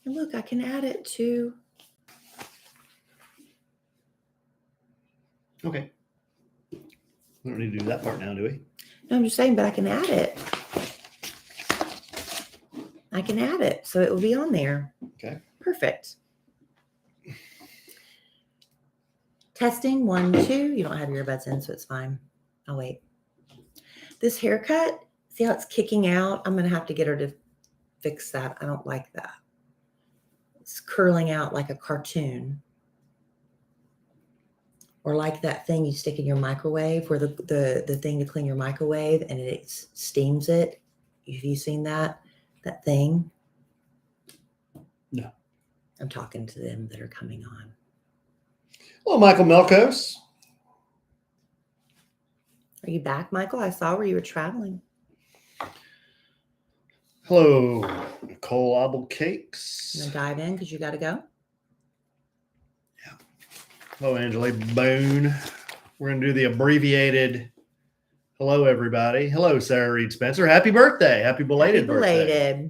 And look, I can add it to. Okay. We don't need to do that part now, do we? No, I'm just saying, but I can add it. I can add it, so it will be on there. Okay. Perfect. Testing 1, 2. You don't have your earbuds in, so it's fine. I'll wait. This haircut, see how it's kicking out? I'm going to have to get her to fix that. I don't like that. It's curling out like a cartoon. Or like that thing you stick in your microwave, where the thing to clean your microwave and it steams it. Have you seen that thing? No. I'm talking to them that are coming on. Hello, Michael Melkos. Are you back, Michael? I saw where you were traveling. Hello, Nicole Obel Cakes. You want to dive in because you got to go? Yeah. Hello, Angela Boone. We're going to do the abbreviated hello, everybody. Hello, Sarah Reed Spencer. Happy birthday. Happy belated birthday.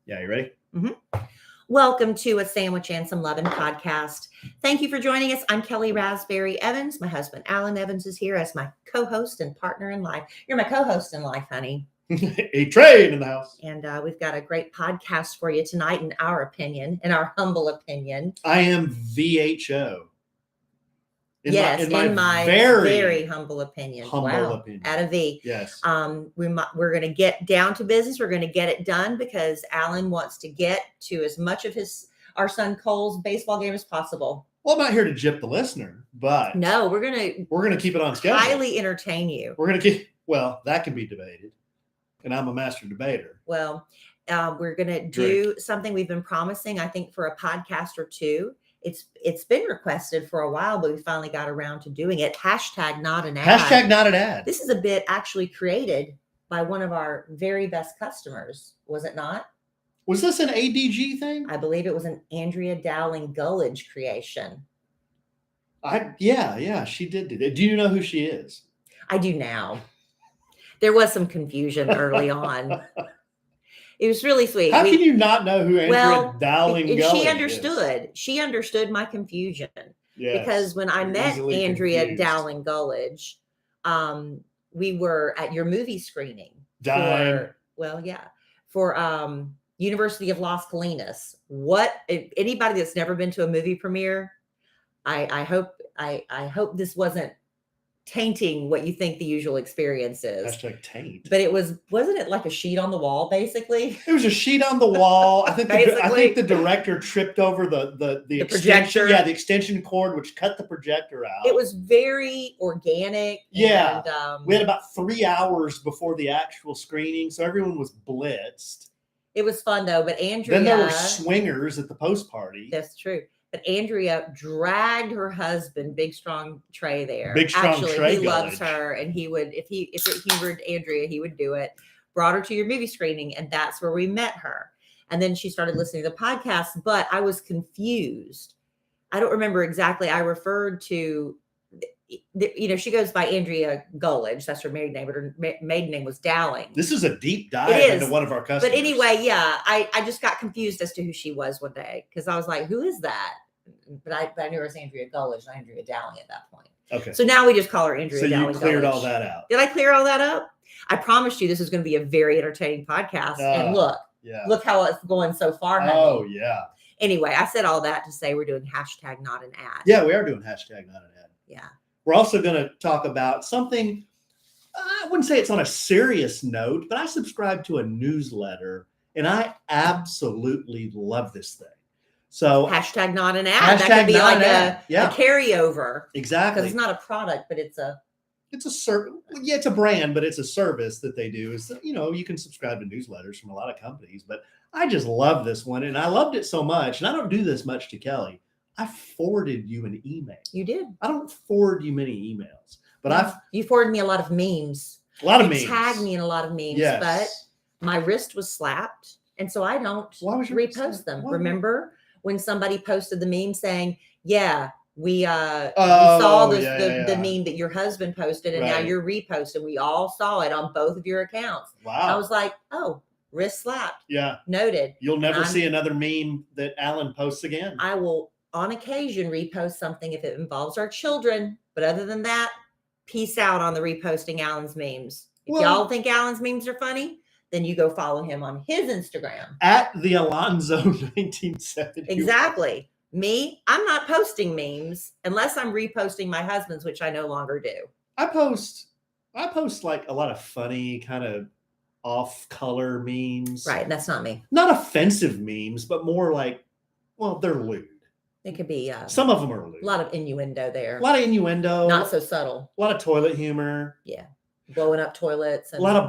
Yeah, you ready? Mm-hmm. Welcome to A Sandwich and Some Lovin' podcast. Thank you for joining us. I'm Kellie Rasberry Evans. My husband, Alan Evans, is here as my co-host and partner in life. You're my co-host in life, honey. A trade in the house. And we've got a great podcast for you tonight, in our opinion, in our humble opinion. I am VHO. In my very humble opinion. Opinion. At a V. Yes. We're going to get down to business. We're going to get it done because Alan wants to get to as much of our son Cole's baseball game as possible. Well, I'm not here to gyp the listener, but no, we're gonna keep it on schedule. Highly entertain you. We're gonna keep. Well, that can be debated, and I'm a master debater. Well, we're gonna do something we've been promising, I think, for a podcast or two. It's been requested for a while, but we finally got around to doing it. Hashtag not an ad. Hashtag not an ad. This is a bit actually created by one of our very best customers, was it not? Was this an ADG thing? I believe it was an Andrea Dowling Gullidge creation. Yeah, she did do that. Do you know who she is? I do now. There was some confusion early on. It was really sweet. How can you not know who Andrea Dowling Gullidge is? She understood. She understood my confusion. Yes, because when I met Andrea Dowling Gullidge, we were at your movie screening. For University of Las Colinas. Anybody that's never been to a movie premiere, I hope this wasn't tainting what you think the usual experience is. Hashtag taint. But wasn't it like a sheet on the wall, basically? It was a sheet on the wall. I think the director tripped over the projector. Yeah, the extension cord, which cut the projector out. It was very organic. Yeah. And, we had about 3 hours before the actual screening, so everyone was blitzed. It was fun, though. But Andrea... Then there were swingers at the post party. That's true. But Andrea dragged her husband, Big Strong Trey, there. Big Strong Trey. He loves her, and he would, if he were Andrea, he would do it. Brought her to your movie screening, and that's where we met her. And then she started listening to the podcast, but I was confused. I don't remember exactly. I referred to, she goes by Andrea Gullidge. That's her married name, but her maiden name was Dowling. This is a deep dive into one of our customers. But anyway, yeah, I just got confused as to who she was one day because I was like, who is that? But I knew it was Andrea Gullidge, not Andrea Dowling at that point. Okay. So now we just call her Andrea Dowling. So you cleared all that out. Did I clear all that up? I promised you this is going to be a very entertaining podcast. And look how it's going so far, honey. Oh, yeah. Anyway, I said all that to say we're doing hashtag not an ad. Yeah, we are doing hashtag not an ad. Yeah. We're also going to talk about something, I wouldn't say it's on a serious note, but I subscribe to a newsletter, and I absolutely love this thing. So hashtag not an ad. That could be like a carryover. Exactly. Because it's not a product, but it's a service. Yeah, it's a brand, but it's a service that they do. Is you can subscribe to newsletters from a lot of companies, but I just love this one, and I loved it so much. And I don't do this much to Kellie. I forwarded you an email. You did. I don't forward you many emails, but you forwarded me a lot of memes. Memes. Tagged me in a lot of memes, yes. But my wrist was slapped, and so I don't repost them. Remember when somebody posted the meme saying, "Yeah, we saw the meme that your husband posted, and now you're reposting. We all saw it on both of your accounts." Wow! I was like, "Oh, wrist slapped. Yeah. Noted. You'll never And see another meme that Alan posts again. I will, on occasion, repost something if it involves our children. But other than that, peace out on the reposting Alan's memes. If y'all think Alan's memes are funny, then you go follow him on his Instagram. At the Alonzo 1970. Exactly. Me, I'm not posting memes unless I'm reposting my husband's, which I no longer do. I post like a lot of funny kind of off-color memes. Right. That's not me. Not offensive memes, but more like, well, they're lewd. It could be some of them are lewd. A lot of innuendo there. A lot of innuendo. Not so subtle. A lot of toilet humor. Yeah. Blowing up toilets. And, a lot of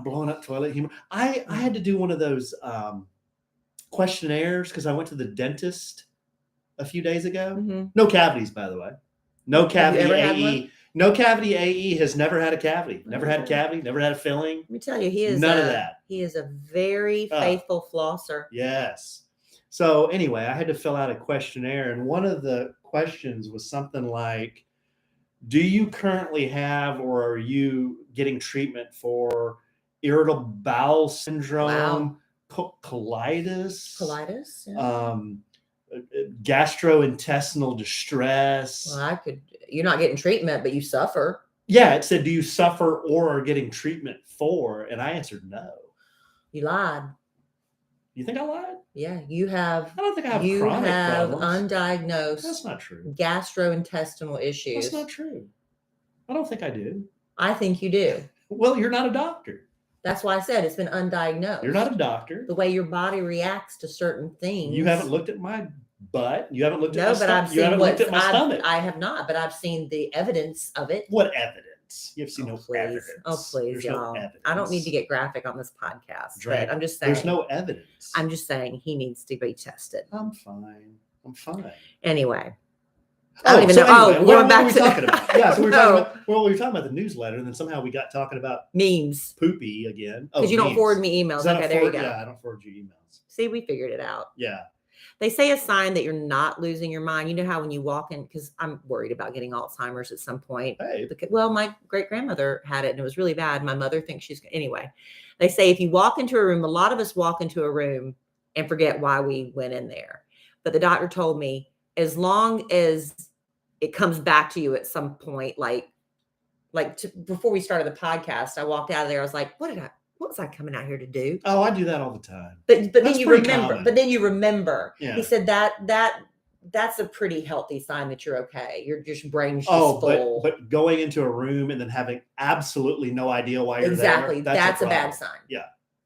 blowing up toilet humor. I had to do one of those questionnaires because I went to the dentist a few days ago. Mm-hmm. No cavities, by the way. No cavity AE. No cavity AE has never had a cavity. Never had a cavity. Never had a filling. Let me tell you, he is none of that. He is a very faithful flosser. Yes. So anyway, I had to fill out a questionnaire, and one of the questions was something like, do you currently have or are you getting treatment for irritable bowel syndrome, colitis, Yeah. gastrointestinal distress? Well, you're not getting treatment, but you suffer. Yeah, it said, do you suffer or are getting treatment for? And I answered no. You lied. You think I lied? Yeah, you have. I don't think I have chronic problems. Undiagnosed. That's not true. Gastrointestinal issues. That's not true. I don't think I do. I think you do. Well, you're not a doctor. That's why I said it's been undiagnosed. You're not a doctor. The way your body reacts to certain things. You haven't looked at my butt. You haven't looked at my stomach. stomach. You haven't looked at my stomach. I have not, but I've seen the evidence of it. What evidence? You've seen no evidence. Oh, please, There's y'all. No I don't need to get graphic on this podcast, Right. but I'm just saying. There's no evidence. I'm just saying he needs to be tested. I'm fine. Anyway. I don't even know. Anyway, going back what to were we talking about? Yeah, so we were talking about the newsletter, and then somehow we got talking about memes. Poopy again. Because you don't forward me emails. Okay, there you go. Yeah, I don't forward you emails. See, we figured it out. Yeah. They say a sign that you're not losing your mind. You know how when you walk in, because I'm worried about getting Alzheimer's at some point. Hey. Well, my great-grandmother had it and it was really bad. My mother thinks anyway. They say if you walk into a room, a lot of us walk into a room and forget why we went in there. But the doctor told me as long as it comes back to you at some point, before we started the podcast, I walked out of there. I was like, what was I coming out here to do? Oh, I do that all the time. But then you remember. Common. But then you remember. Yeah. He said that's a pretty healthy sign that you're okay. Your brain's just full. But going into a room and then having absolutely no idea why you're exactly. there. That's a bad sign. Yeah.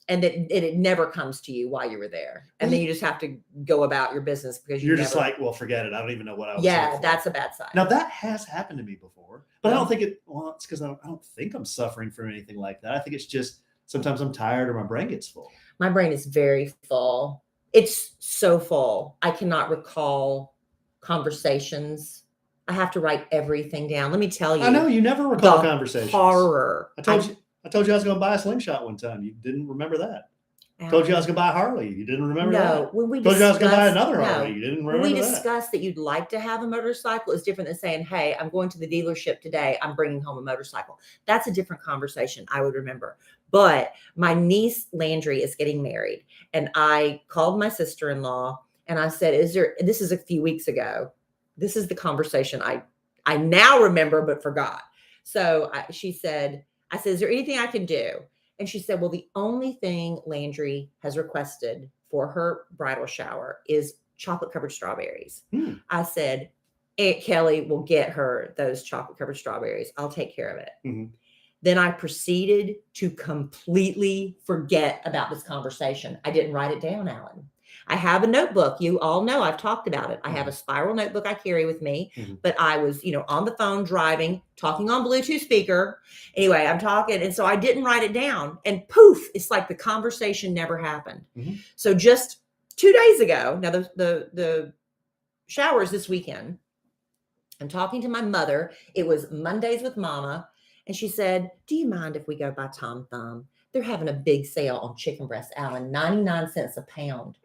And it never comes to you while you were there. And then you just have to go about your business because you're just like, well, forget it. I don't even know what I was. Yeah, that's a bad sign. Now that has happened to me before, but I don't think it's because I don't think I'm suffering from anything like that. I think it's just sometimes I'm tired or my brain gets full. My brain is very full. It's so full. I cannot recall conversations. I have to write everything down. Let me tell you. I know you never recall conversations. Horror. I told you I was going to buy a slingshot one time. You didn't remember that. I told you I was going to buy a Harley. You didn't remember that. No, when we told you I was going to buy another Harley. You didn't remember that. When we discussed that you'd like to have a motorcycle is different than saying, hey, I'm going to the dealership today. I'm bringing home a motorcycle. That's a different conversation. I would remember. But my niece Landry is getting married. And I called my sister-in-law and I said, this is a few weeks ago. This is the conversation I now remember, but forgot. So she said, I said, is there anything I can do? And she said, well, the only thing Landry has requested for her bridal shower is chocolate covered strawberries. I said, Aunt Kelly will get her those chocolate covered strawberries. I'll take care of it. Mm-hmm. Then I proceeded to completely forget about this conversation. I didn't write it down, Alan. I have a notebook. You all know I've talked about it. I have a spiral notebook I carry with me, but I was, on the phone driving, talking on Bluetooth speaker. Anyway, I'm talking. And so I didn't write it down and poof, it's like the conversation never happened. Mm-hmm. So just 2 days ago, now the shower's this weekend. I'm talking to my mother. It was Mondays with Mama. And she said, do you mind if we go by Tom Thumb? They're having a big sale on chicken breast, Alan, 99 cents a pound.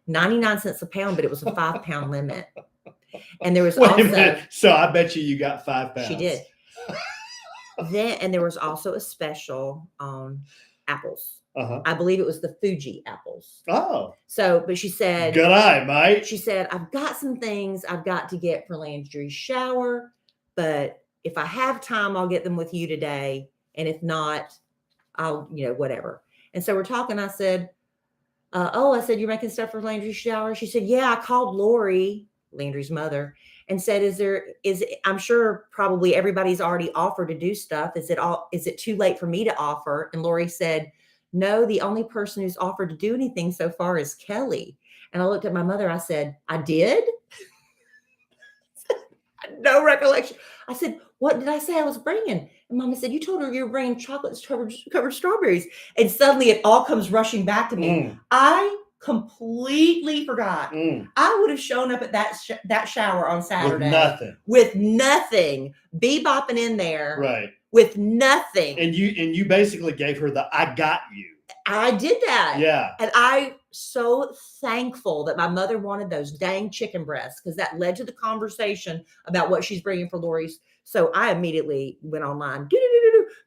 99 cents a pound, but it was a 5-pound limit. And there was so I bet you got 5 pounds. She did. And there was also a special on apples. I believe it was the Fuji apples. Oh. So, but she said, good eye, mate. She said, I've got some things I've got to get for Landry's shower, but if I have time, I'll get them with you today. And if not, I'll, whatever. And so we're talking. I said, I said, you're making stuff for Landry's shower? She said, yeah, I called Lori, Landry's mother, and said, I'm sure probably everybody's already offered to do stuff. Is it too late for me to offer? And Lori said, no, the only person who's offered to do anything so far is Kellie. And I looked at my mother. I said, I did? No recollection. I said, what did I say I was bringing? And Mama said, you told her you were bringing chocolate covered strawberries. And suddenly it all comes rushing back to me. I completely forgot. I would have shown up at that shower on Saturday with nothing, bebopping in there, right? With nothing. And you basically gave her the I got you. I did that. Yeah. And I'm so thankful that my mother wanted those dang chicken breasts, because that led to the conversation about what she's bringing for Lori's. So I immediately went online.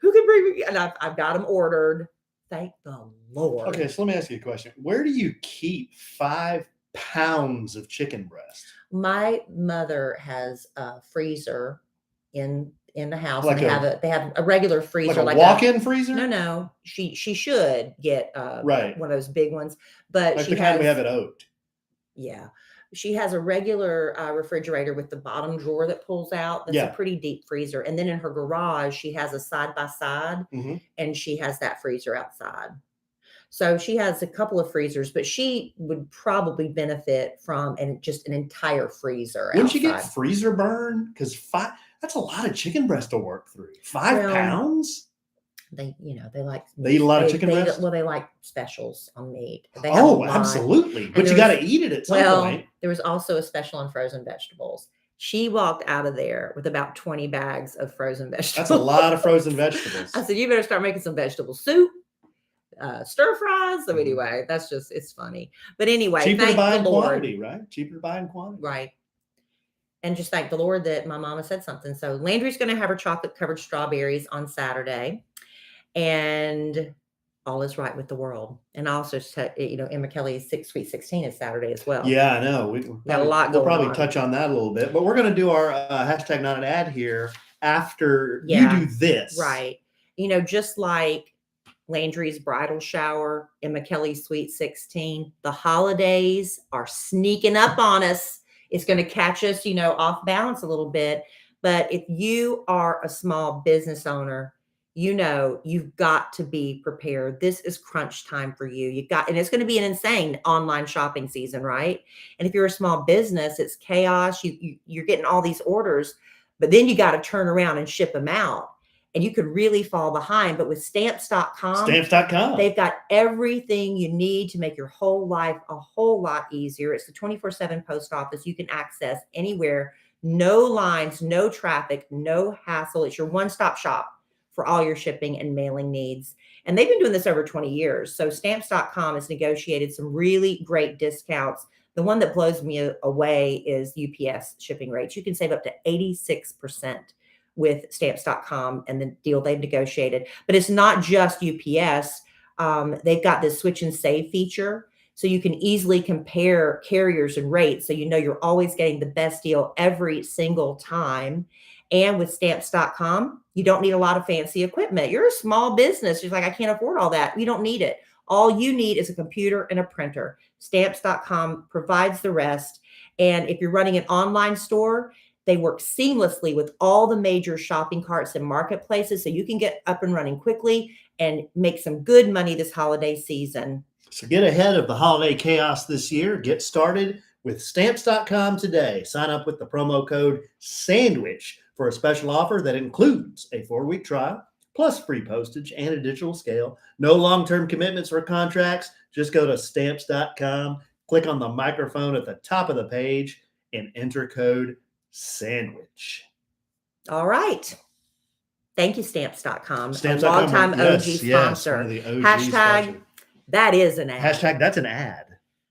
Who can bring me? And I've got them ordered. Thank the Lord. Okay, so let me ask you a question. Where do you keep 5 pounds of chicken breast? My mother has a freezer in the house. Like they have a regular freezer, like a walk-in freezer. No. She should get right, one of those big ones, but like the kind we have at Oat. Yeah, she has a regular refrigerator with the bottom drawer that pulls out. That's a pretty deep freezer. And then in her garage, she has a side by side, and she has that freezer outside. So she has a couple of freezers, but she would probably benefit from just an entire freezer. Wouldn't you get freezer burn? Because that's a lot of chicken breast to work through. 5 pounds? They eat a lot of chicken breast? Well, they like specials on meat. Absolutely. But you got to eat it at some point. There was also a special on frozen vegetables. She walked out of there with about 20 bags of frozen vegetables. That's a lot of frozen vegetables. I said, you better start making some vegetable soup. Stir fries. So anyway, it's funny. But anyway, cheaper to buy in quantity, right? Cheaper to buy in quantity. Right. And just thank the Lord that my mama said something. So Landry's going to have her chocolate covered strawberries on Saturday, and all is right with the world. And also, Emma Kellie's Sweet 16 is Saturday as well. Yeah, I know. We'll probably touch on that a little bit, but we're going to do our hashtag not an ad here after you do this. Right. Just like Landry's bridal shower, Emma Kellie's Sweet 16, the holidays are sneaking up on us. It's going to catch us, off balance a little bit. But if you are a small business owner, you've got to be prepared. This is crunch time for you. And it's going to be an insane online shopping season, right? And if you're a small business, it's chaos. You're getting all these orders, but then you got to turn around and ship them out. And you could really fall behind. But with stamps.com, they've got everything you need to make your whole life a whole lot easier. It's the 24/7 post office you can access anywhere. No lines, no traffic, no hassle. It's your one-stop shop for all your shipping and mailing needs. And they've been doing this over 20 years. So stamps.com has negotiated some really great discounts. The one that blows me away is UPS shipping rates. You can save up to 86% with stamps.com and the deal they've negotiated. But it's not just UPS. They've got this switch and save feature. So you can easily compare carriers and rates. So you're always getting the best deal every single time. And with stamps.com, you don't need a lot of fancy equipment. You're a small business. You're like, I can't afford all that. You don't need it. All you need is a computer and a printer. Stamps.com provides the rest. And if you're running an online store, they work seamlessly with all the major shopping carts and marketplaces, so you can get up and running quickly and make some good money this holiday season. So get ahead of the holiday chaos this year. Get started with Stamps.com today. Sign up with the promo code SANDWICH for a special offer that includes a 4-week trial, plus free postage and a digital scale. No long-term commitments or contracts. Just go to Stamps.com, click on the microphone at the top of the page, and enter code SANDWICH. All right. Thank you, Stamps.com. Stamps.com, a long-time OG sponsor. Yes, one of the OG hashtag, sponsor. That is an ad. Hashtag, that's an ad.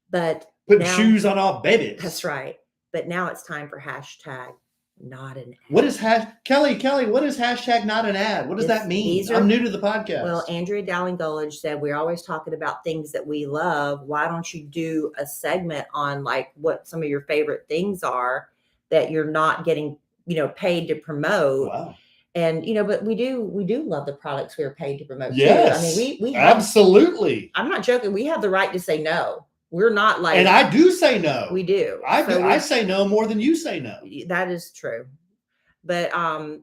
But putting shoes on all babies. That's right. But now it's time for hashtag not an ad. What is Kellie, what is hashtag not an ad? What does that mean? I'm new to the podcast. Well, Andrea Dowling-Gullidge said, we're always talking about things that we love. Why don't you do a segment on like what some of your favorite things are that you're not getting, paid to promote? Wow. And, but we do love the products we are paid to promote yes, too. I mean, we have, absolutely. I'm not joking. We have the right to say no. We're not like, and I do say no. We do. I say no more than you say no. That is true. But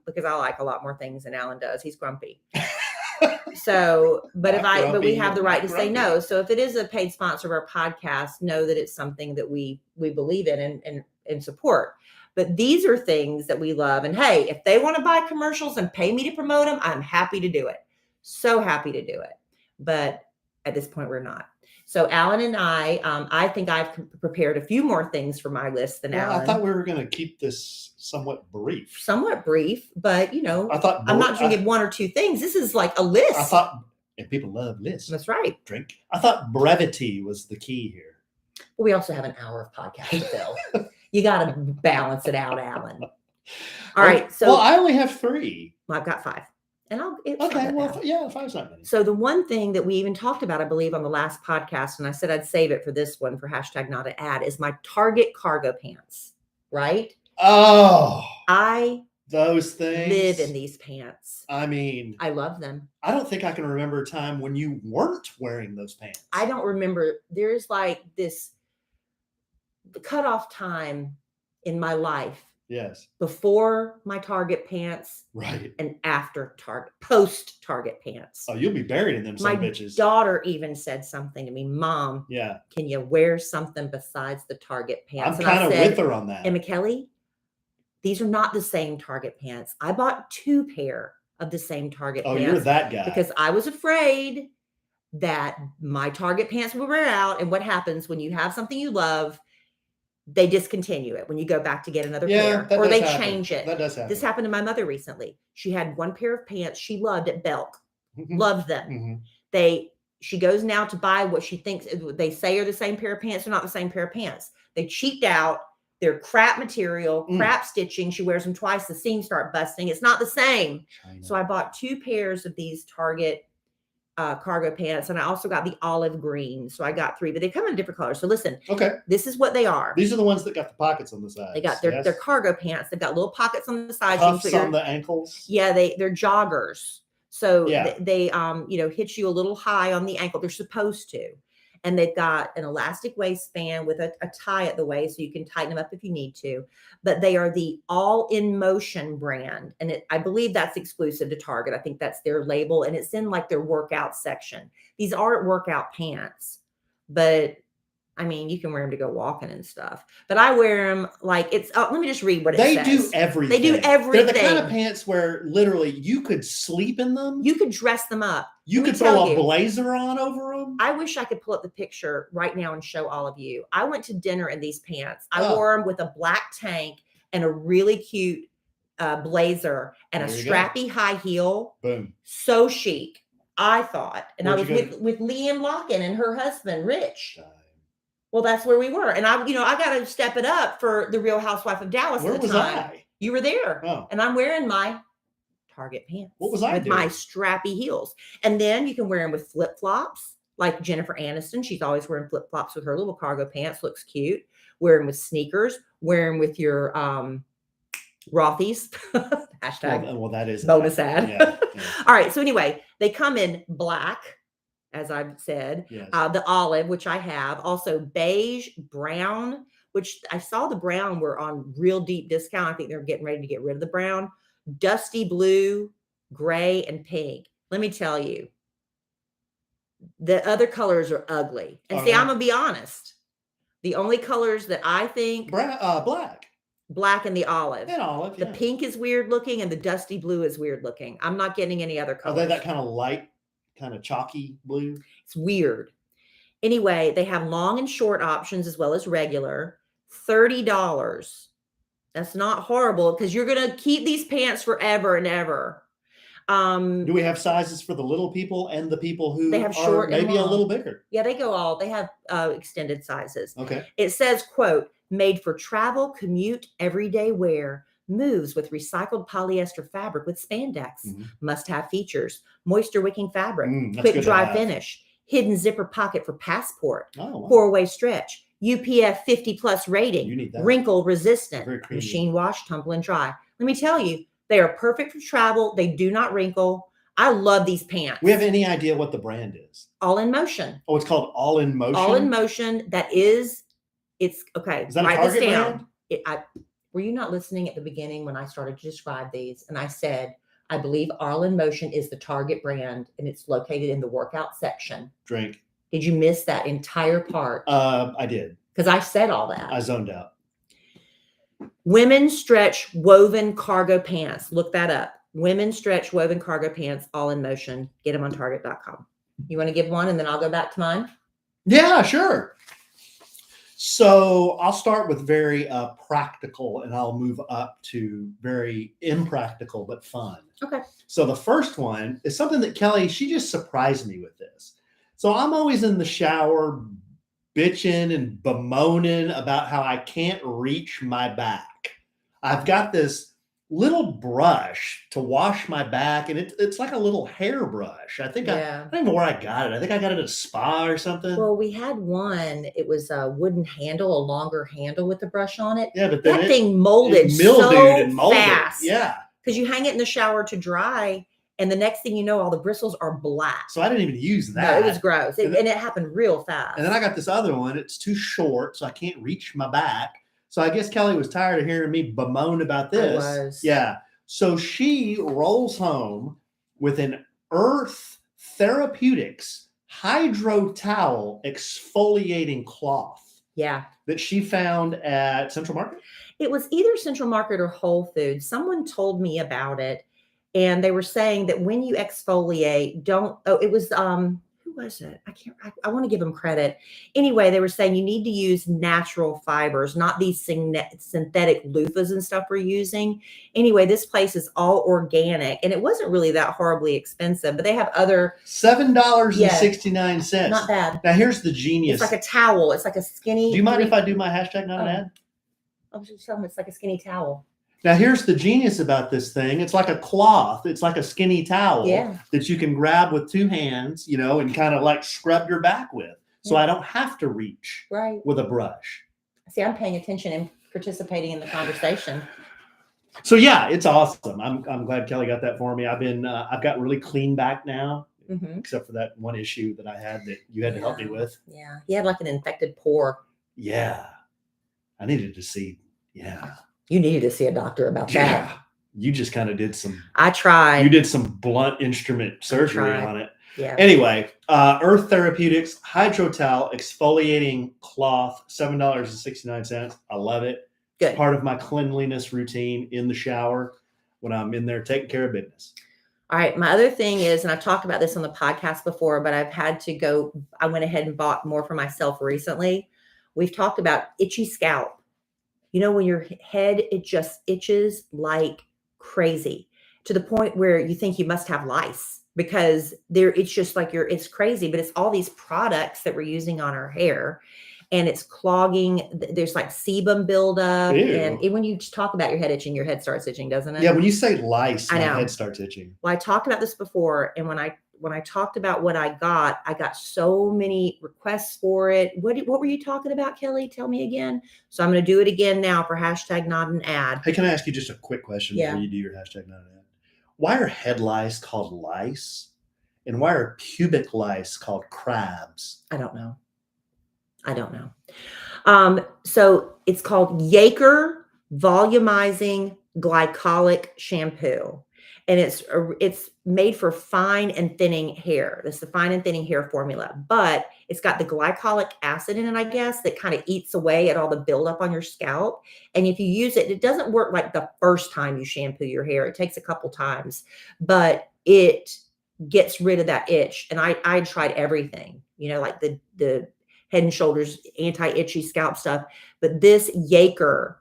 because I like a lot more things than Alan does. He's grumpy. So, but we have the right to say no. So if it is a paid sponsor of our podcast, know that it's something that we believe in and support. But these are things that we love. And hey, if they want to buy commercials and pay me to promote them, I'm happy to do it. So happy to do it. But at this point, we're not. So Alan and I think I've prepared a few more things for my list than Alan. I thought we were going to keep this somewhat brief. But I'm not going to give one or two things. This is like a list. I thought, and people love lists. That's right. Drink. I thought brevity was the key here. We also have an hour of podcast to fill. You got to balance it out, Alan. All right. So I only have 3. Well, I've got 5. And five's not many. So the one thing that we even talked about, I believe, on the last podcast, and I said I'd save it for this one for hashtag not an ad, is my Target cargo pants, right? Oh, those things live in these pants. I mean, I love them. I don't think I can remember a time when you weren't wearing those pants. I don't remember. There's like this cutoff time in my life. Yes. Before my Target pants. Right. And after post Target pants. Oh, you'll be buried in them, some bitches. My daughter even said something to me, Mom. Yeah. Can you wear something besides the Target pants? I'm kind of with her on that. Emma Kellie, these are not the same Target pants. I bought 2 pair of the same Target pants. Oh, you're that guy. Because I was afraid that my Target pants would wear out. And what happens when you have something you love? They discontinue it when you go back to get another pair, or they change it. That does happen. This happened to my mother recently. She had 1 pair of pants she loved at Belk. Loved them. Mm-hmm. She goes now to buy what she thinks they say are the same pair of pants. They're not the same pair of pants. They cheaped out. They're crap material, crap stitching. She wears them twice. The seams start busting. It's not the same. So I bought 2 pairs of these Target cargo pants, and I also got the olive green. So I got 3, but they come in different colors. So listen, this is what they are. These are the ones that got the pockets on the sides. They got their cargo pants. They've got little pockets on the sides. Puffs on the ankles. Yeah, they're joggers. So they hit you a little high on the ankle. They're supposed to. And they've got an elastic waistband with a tie at the waist, so you can tighten them up if you need to. But they are the All in Motion brand. And I believe that's exclusive to Target. I think that's their label. And it's in like their workout section. These aren't workout pants. But I mean, you can wear them to go walking and stuff. But I wear them like let me just read what it says. They do everything. They do everything. They're the kind of pants where literally you could sleep in them. You could dress them up. You could throw a blazer on over them. I wish I could pull up the picture right now and show all of you. I went to dinner in these pants. I wore them with a black tank and a really cute blazer and a strappy high heel. Boom. So chic, I thought. And I was with Liam Locken and her husband, Rich. Well, that's where we were. And I got to step it up for the Real Housewife of Dallas at the time. Where was I? You were there. Oh. And I'm wearing my Target pants. What was I with doing? My strappy heels. And then you can wear them with flip-flops, like Jennifer Aniston. She's always wearing flip-flops with her little cargo pants. Looks cute. Wear them with sneakers. Wear them with your Rothy's. Hashtag well, that is bonus ad. Yeah. All right. So anyway, they come in black, as I've said, yes. The olive, which I have, also beige, brown, which I saw the brown were on real deep discount. I think they're getting ready to get rid of the brown, dusty blue, gray, and pink. Let me tell you, the other colors are ugly. And I'm going to be honest. The only colors that I think black and the olive. And olive. The pink is weird looking and the dusty blue is weird looking. I'm not getting any other colors. Are they that kind of light, kind of chalky blue? It's weird. Anyway, they have long and short options as well as regular. $30. That's not horrible because you're going to keep these pants forever and ever. Do we have sizes for the little people and the people who they have short are maybe a little bigger? Yeah, they have extended sizes. Okay. It says, quote, made for travel, commute, everyday wear. moves with recycled polyester fabric with spandex. Mhm. Must-have features: moisture wicking fabric, That's quick good to dry have. finish, hidden zipper pocket for passport, Oh, wow. 4-way stretch, UPF 50+ You rating, need that. wrinkle resistant, Very premium. machine wash, tumble and dry. Let me tell you, they are perfect for travel. They do not wrinkle. I love these pants. We have any idea what the brand is? All in Motion. Oh, it's called All in Motion. All in Motion. It's okay. Is that a write Target this down. brand? Were you not listening at the beginning when I started to describe these? And I said, I believe All in Motion is the Target brand, and it's located in the workout section. Drink. Did you miss that entire part? I did. Because I said all that. I zoned out. Women's stretch woven cargo pants. Look that up. Women's stretch woven cargo pants, All in Motion. Get them on Target.com. You want to give one, and then I'll go back to mine? Yeah, sure. So I'll start with very practical, and I'll move up to very impractical but fun. Okay. So the first one is something that Kelly, she just surprised me with this. So I'm always in the shower bitching and bemoaning about how I can't reach my back. I've got this little brush to wash my back, and it's like a little hair brush. I think I don't know where I got it. I think I got it at a spa or something. Well, we had one. It was a wooden handle, a longer handle with the brush on it. Yeah, but then that thing molded mildewed so fast. Yeah, because you hang it in the shower to dry, and the next thing you know, all the bristles are black. So I didn't even use that. No, it was gross, and it happened real fast. And then I got this other one. It's too short, so I can't reach my back. So I guess Kelly was tired of hearing me bemoan about this. I was. Yeah. So she rolls home with an Earth Therapeutics hydro towel exfoliating cloth. Yeah. That she found at Central Market? It was either Central Market or Whole Foods. Someone told me about it, and they were saying that when you exfoliate, it was who was it? I want to give them credit. Anyway, they were saying you need to use natural fibers, not these synthetic loofahs and stuff we're using. Anyway, this place is all organic, and it wasn't really that horribly expensive, but they have other $7.69. Not bad. Now here's the genius. It's like a towel. It's like a skinny. Do you mind if I do my hashtag not an ad? I was just telling them it's like a skinny towel. Now, here's the genius about this thing. It's like a cloth. It's like a skinny towel that you can grab with two hands, and kind of like scrub your back with. So I don't have to reach with a brush. See, I'm paying attention and participating in the conversation. So yeah, it's awesome. I'm glad Kelly got that for me. I've got really clean back now, except for that one issue that I had that you had to help me with. Yeah, he had like an infected pore. Yeah, I needed to see. Yeah. You needed to see a doctor about that. You just kind of did some. I tried. You did some blunt instrument surgery on it. Yeah. Anyway, Earth Therapeutics Hydro Towel Exfoliating Cloth, $7.69. I love it. Good. It's part of my cleanliness routine in the shower when I'm in there taking care of business. All right. My other thing is, and I've talked about this on the podcast before, but I've had to go. I went ahead and bought more for myself recently. We've talked about itchy scalp. When your head, it just itches like crazy to the point where you think you must have lice because it's just like it's crazy, but it's all these products that we're using on our hair and it's clogging. There's like sebum buildup. Ew. And when you talk about your head itching, your head starts itching, doesn't it? Yeah. When you say lice, my head starts itching. Well, I talked about this before. And when I talked about what I got so many requests for it. What were you talking about, Kelly? Tell me again. So I'm going to do it again now for hashtag not an ad. Hey, can I ask you just a quick question before you do your hashtag not an ad? Why are head lice called lice? And why are pubic lice called crabs? I don't know. So it's called Yaker Volumizing Glycolic Shampoo. And it's made for fine and thinning hair. This is the fine and thinning hair formula, but it's got the glycolic acid in it, I guess, that kind of eats away at all the buildup on your scalp. And if you use it, it doesn't work like the first time you shampoo your hair. It takes a couple times, but it gets rid of that itch. And I tried everything, like the Head and Shoulders anti-itchy scalp stuff, but this Yaker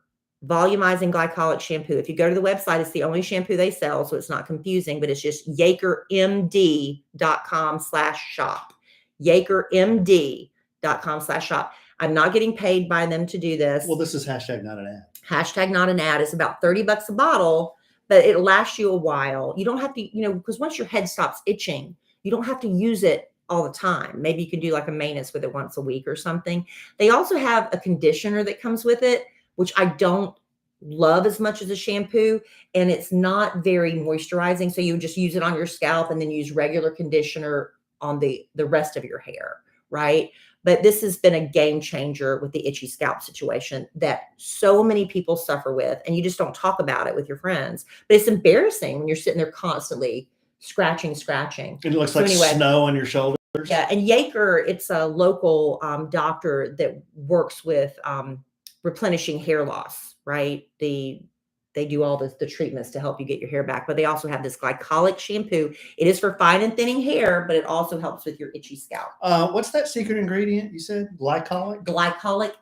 Volumizing Glycolic Shampoo. If you go to the website, it's the only shampoo they sell, so it's not confusing, but it's just yakermd.com/shop. yakermd.com/shop. I'm not getting paid by them to do this. Well, this is hashtag not an ad. Hashtag not an ad. It's about $30 a bottle, but it'll last you a while. You don't have to, because once your head stops itching, you don't have to use it all the time. Maybe you can do like a maintenance with it once a week or something. They also have a conditioner that comes with it, which I don't love as much as a shampoo, and it's not very moisturizing. So you just use it on your scalp and then use regular conditioner on the rest of your hair, right? But this has been a game changer with the itchy scalp situation that so many people suffer with, and you just don't talk about it with your friends. But it's embarrassing when you're sitting there constantly scratching. It looks like snow on your shoulders. Yeah, and Yaker, it's a local doctor that works with replenishing hair loss, right? They do all the treatments to help you get your hair back, but they also have this glycolic shampoo. It is for fine and thinning hair, but it also helps with your itchy scalp. What's that secret ingredient you said? Glycolic? Glycolic.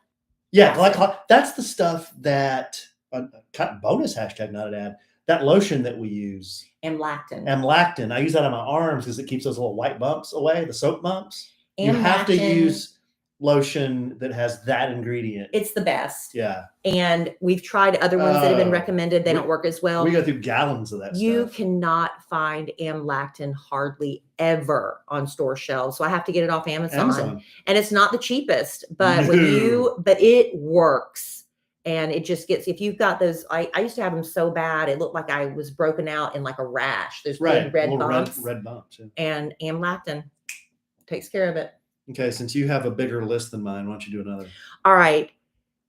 Yeah, glycolic. That's the stuff that, bonus hashtag not an ad, that lotion that we use. Amlactin. I use that on my arms because it keeps those little white bumps away, the soap bumps. You have to use lotion that has that ingredient. It's the best. Yeah. And we've tried other ones that have been recommended. They don't work as well. We go through gallons of that You stuff. cannot find Amlactin hardly ever on store shelves. So I have to get it off Amazon. And it's not the cheapest, but it works. And it just gets, if you've got those, I used to have them so bad, it looked like I was broken out in like a rash. There's big red bumps. Red bumps. Yeah. And Amlactin takes care of it. Okay, since you have a bigger list than mine, why don't you do another? All right.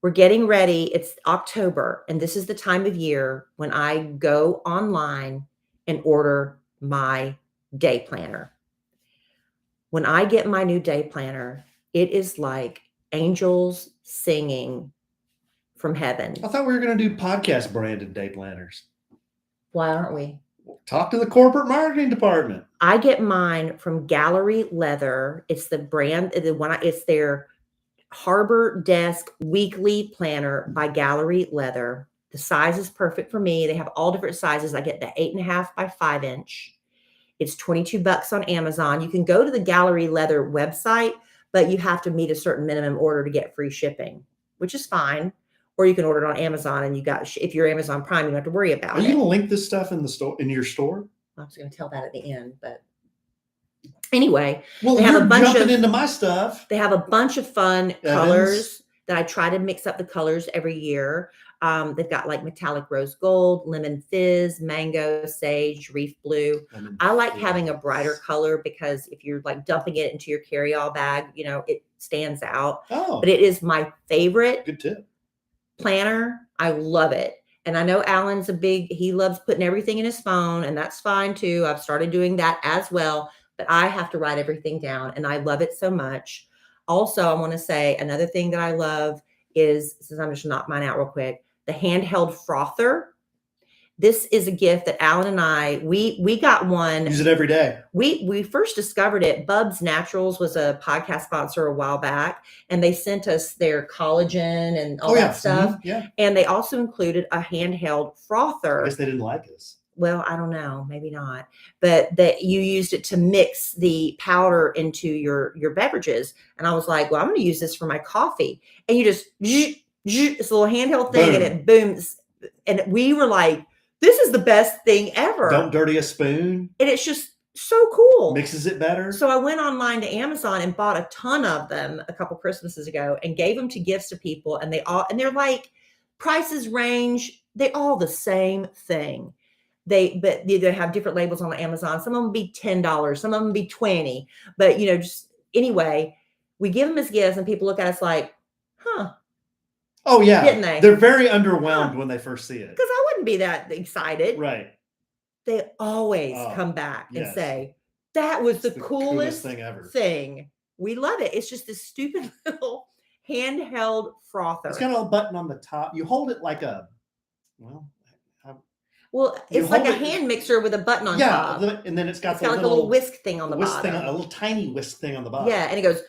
We're getting ready. It's October, and this is the time of year when I go online and order my day planner. When I get my new day planner, it is like angels singing from heaven. I thought we were going to do podcast branded day planners. Why aren't we? Talk to the corporate marketing department. I get mine from Gallery Leather. It's the brand, it's their Harbor Desk Weekly Planner by Gallery Leather. The size is perfect for me. They have all different sizes. I get the 8.5 by 5 inch. It's $22 on Amazon. You can go to the Gallery Leather website, but you have to meet a certain minimum order to get free shipping, which is fine. Or you can order it on Amazon, and if you're Amazon Prime, you don't have to worry about it. Are you going to link this stuff in the store, in your store? I was going to tell that at the end, but anyway, well, they have a bunch jumping into my stuff. They have a bunch of fun colors that I try to mix up the colors every year. They've got like metallic rose gold, lemon fizz, mango, sage, reef blue. I like having a brighter color because if you're like dumping it into your carry-all bag, it stands out. Oh, but it is my favorite. Good tip. Planner. I love it. And I know Alan's he loves putting everything in his phone, and that's fine too. I've started doing that as well, but I have to write everything down, and I love it so much. Also, I want to say another thing that I love is, since I'm just knock mine out real quick, the handheld frother. This is a gift that Alan and I, we got one. Use it every day. We first discovered it. Bubs Naturals was a podcast sponsor a while back, and they sent us their collagen and all that stuff. Mm-hmm. Yeah. And they also included a handheld frother. I guess they didn't like us. Well, I don't know, maybe not. But that you used it to mix the powder into your beverages. And I was like, well, I'm going to use this for my coffee. And you just, it's a little handheld thing, and it booms. And we were like, this is the best thing ever. Don't dirty a spoon. And it's just so cool. Mixes it better. So I went online to Amazon and bought a ton of them a couple Christmases ago and gave them to gifts to people. And they're like, prices range. They're all the same thing. They have different labels on Amazon. Some of them be $10. Some of them be $20. But, just anyway, we give them as gifts and people look at us like, huh. Oh, yeah. Didn't they? They're very underwhelmed when they first see it. Because I wouldn't be that excited. Right. They always come back and say, that was the coolest thing ever. We love it. It's just this stupid little handheld frother. It's got a little button on the top. You hold it like it's like a hand mixer with a button on top. Yeah, and then it's got like a little whisk thing on the bottom. A little tiny whisk thing on the bottom. Yeah, and it goes,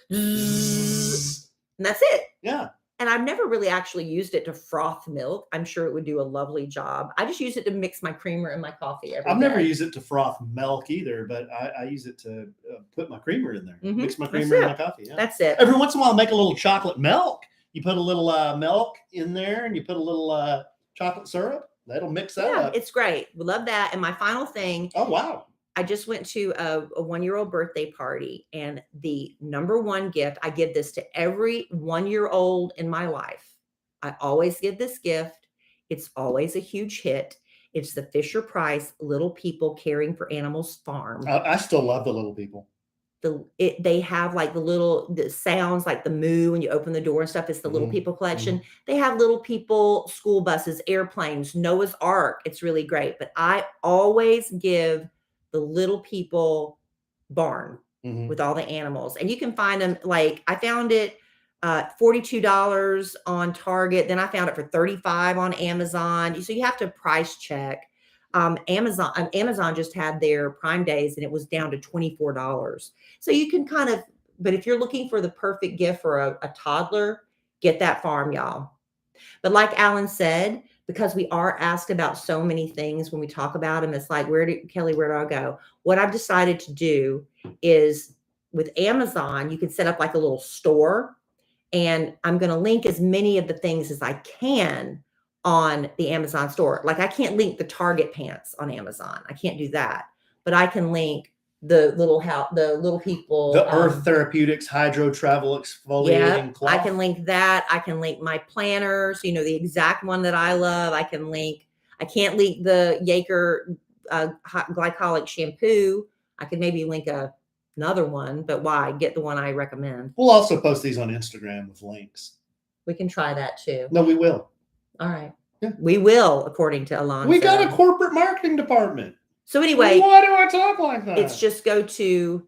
and that's it. Yeah. And I've never really actually used it to froth milk. I'm sure it would do a lovely job. I just use it to mix my creamer in my coffee every I've day. never used it to froth milk either, but I use it to put my creamer in there, mix my That's creamer in it. my coffee. Yeah. That's it. Every once in a while, make a little chocolate milk. You put a little milk in there, and you put a little chocolate syrup. That'll mix that up. It's great. We love that. And my final thing. Oh, wow. I just went to a 1-year-old birthday party, and the number one gift, I give this to every 1-year-old in my life. I always give this gift. It's always a huge hit. It's the Fisher-Price Little People Caring for Animals Farm. I still love the Little People. They have like the sounds like the moo when you open the door and stuff. It's the Little People collection. They have Little People school buses, airplanes, Noah's Ark. It's really great. But I always give the Little People barn with all the animals. And you can find them, like I found it $42 on Target. Then I found it for $35 on Amazon. So you have to price check. Amazon just had their Prime Days and it was down to $24. So you can but if you're looking for the perfect gift for a toddler, get that farm, y'all. But like Alan said, because we are asked about so many things when we talk about them, it's like, Kelly, where do I go? What I've decided to do is with Amazon, you can set up like a little store, and I'm going to link as many of the things as I can on the Amazon store. Like I can't link the Target pants on Amazon. I can't do that, but I can link the Little People, the Earth Therapeutics Hydro Travel Exfoliating Cloth. I can link that. I can link my planners, the exact one that I love. I can't link the Yaker glycolic shampoo. I could maybe link another one, but why? Get the one I recommend. We'll also post these on Instagram with links. We can try that too. No, we will. All right. Yeah. We will, according to Alonso. We got a corporate marketing department. So anyway, why do I talk like that? It's just go to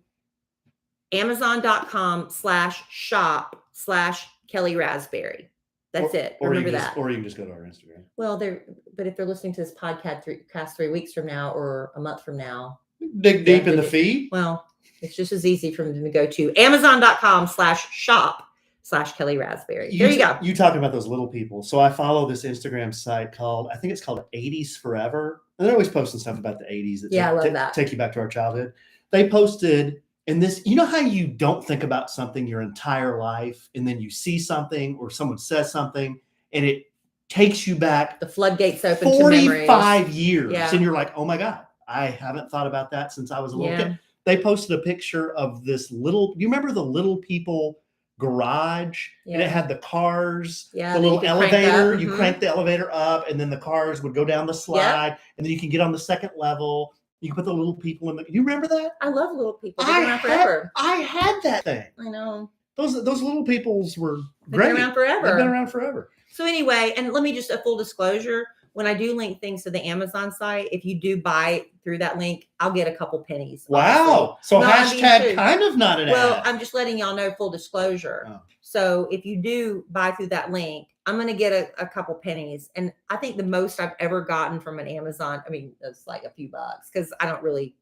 Amazon.com/shop/Kellie Rasberry. That's it. Remember that. Or you can just go to our Instagram. Well, but if they're listening to this podcast 3 weeks from now or a month from now, dig deep in the feed. Well, it's just as easy for them to go to Amazon.com/shop/Kellie Rasberry. There you go. You talking about those little people. So I follow this Instagram site I think it's called 80s Forever. And they're always posting stuff about the 80s I love that. Take you back to our childhood. They posted in this, how you don't think about something your entire life, and then you see something or someone says something and it takes you back. The floodgates open 45 years. Yeah. And you're like, oh my God, I haven't thought about that since I was a little kid. They posted a picture of this you remember the Little People garage, and it had the cars, the little elevator. You crank the elevator up, and then the cars would go down the slide, and then you can get on the second level. You can put the Little People in you remember that? I love Little People. They've been around forever. I had that thing. I know. Those Little Peoples were great. They've been around forever. So anyway, and let me just a full disclosure. When I do link things to the Amazon site, if you do buy through that link, I'll get a couple pennies. Wow. So hashtag kind of not an ad. Well, I'm just letting y'all know, full disclosure. Oh. So if you do buy through that link, I'm going to get a couple pennies. And I think the most I've ever gotten from an Amazon, it's like a few bucks because I don't really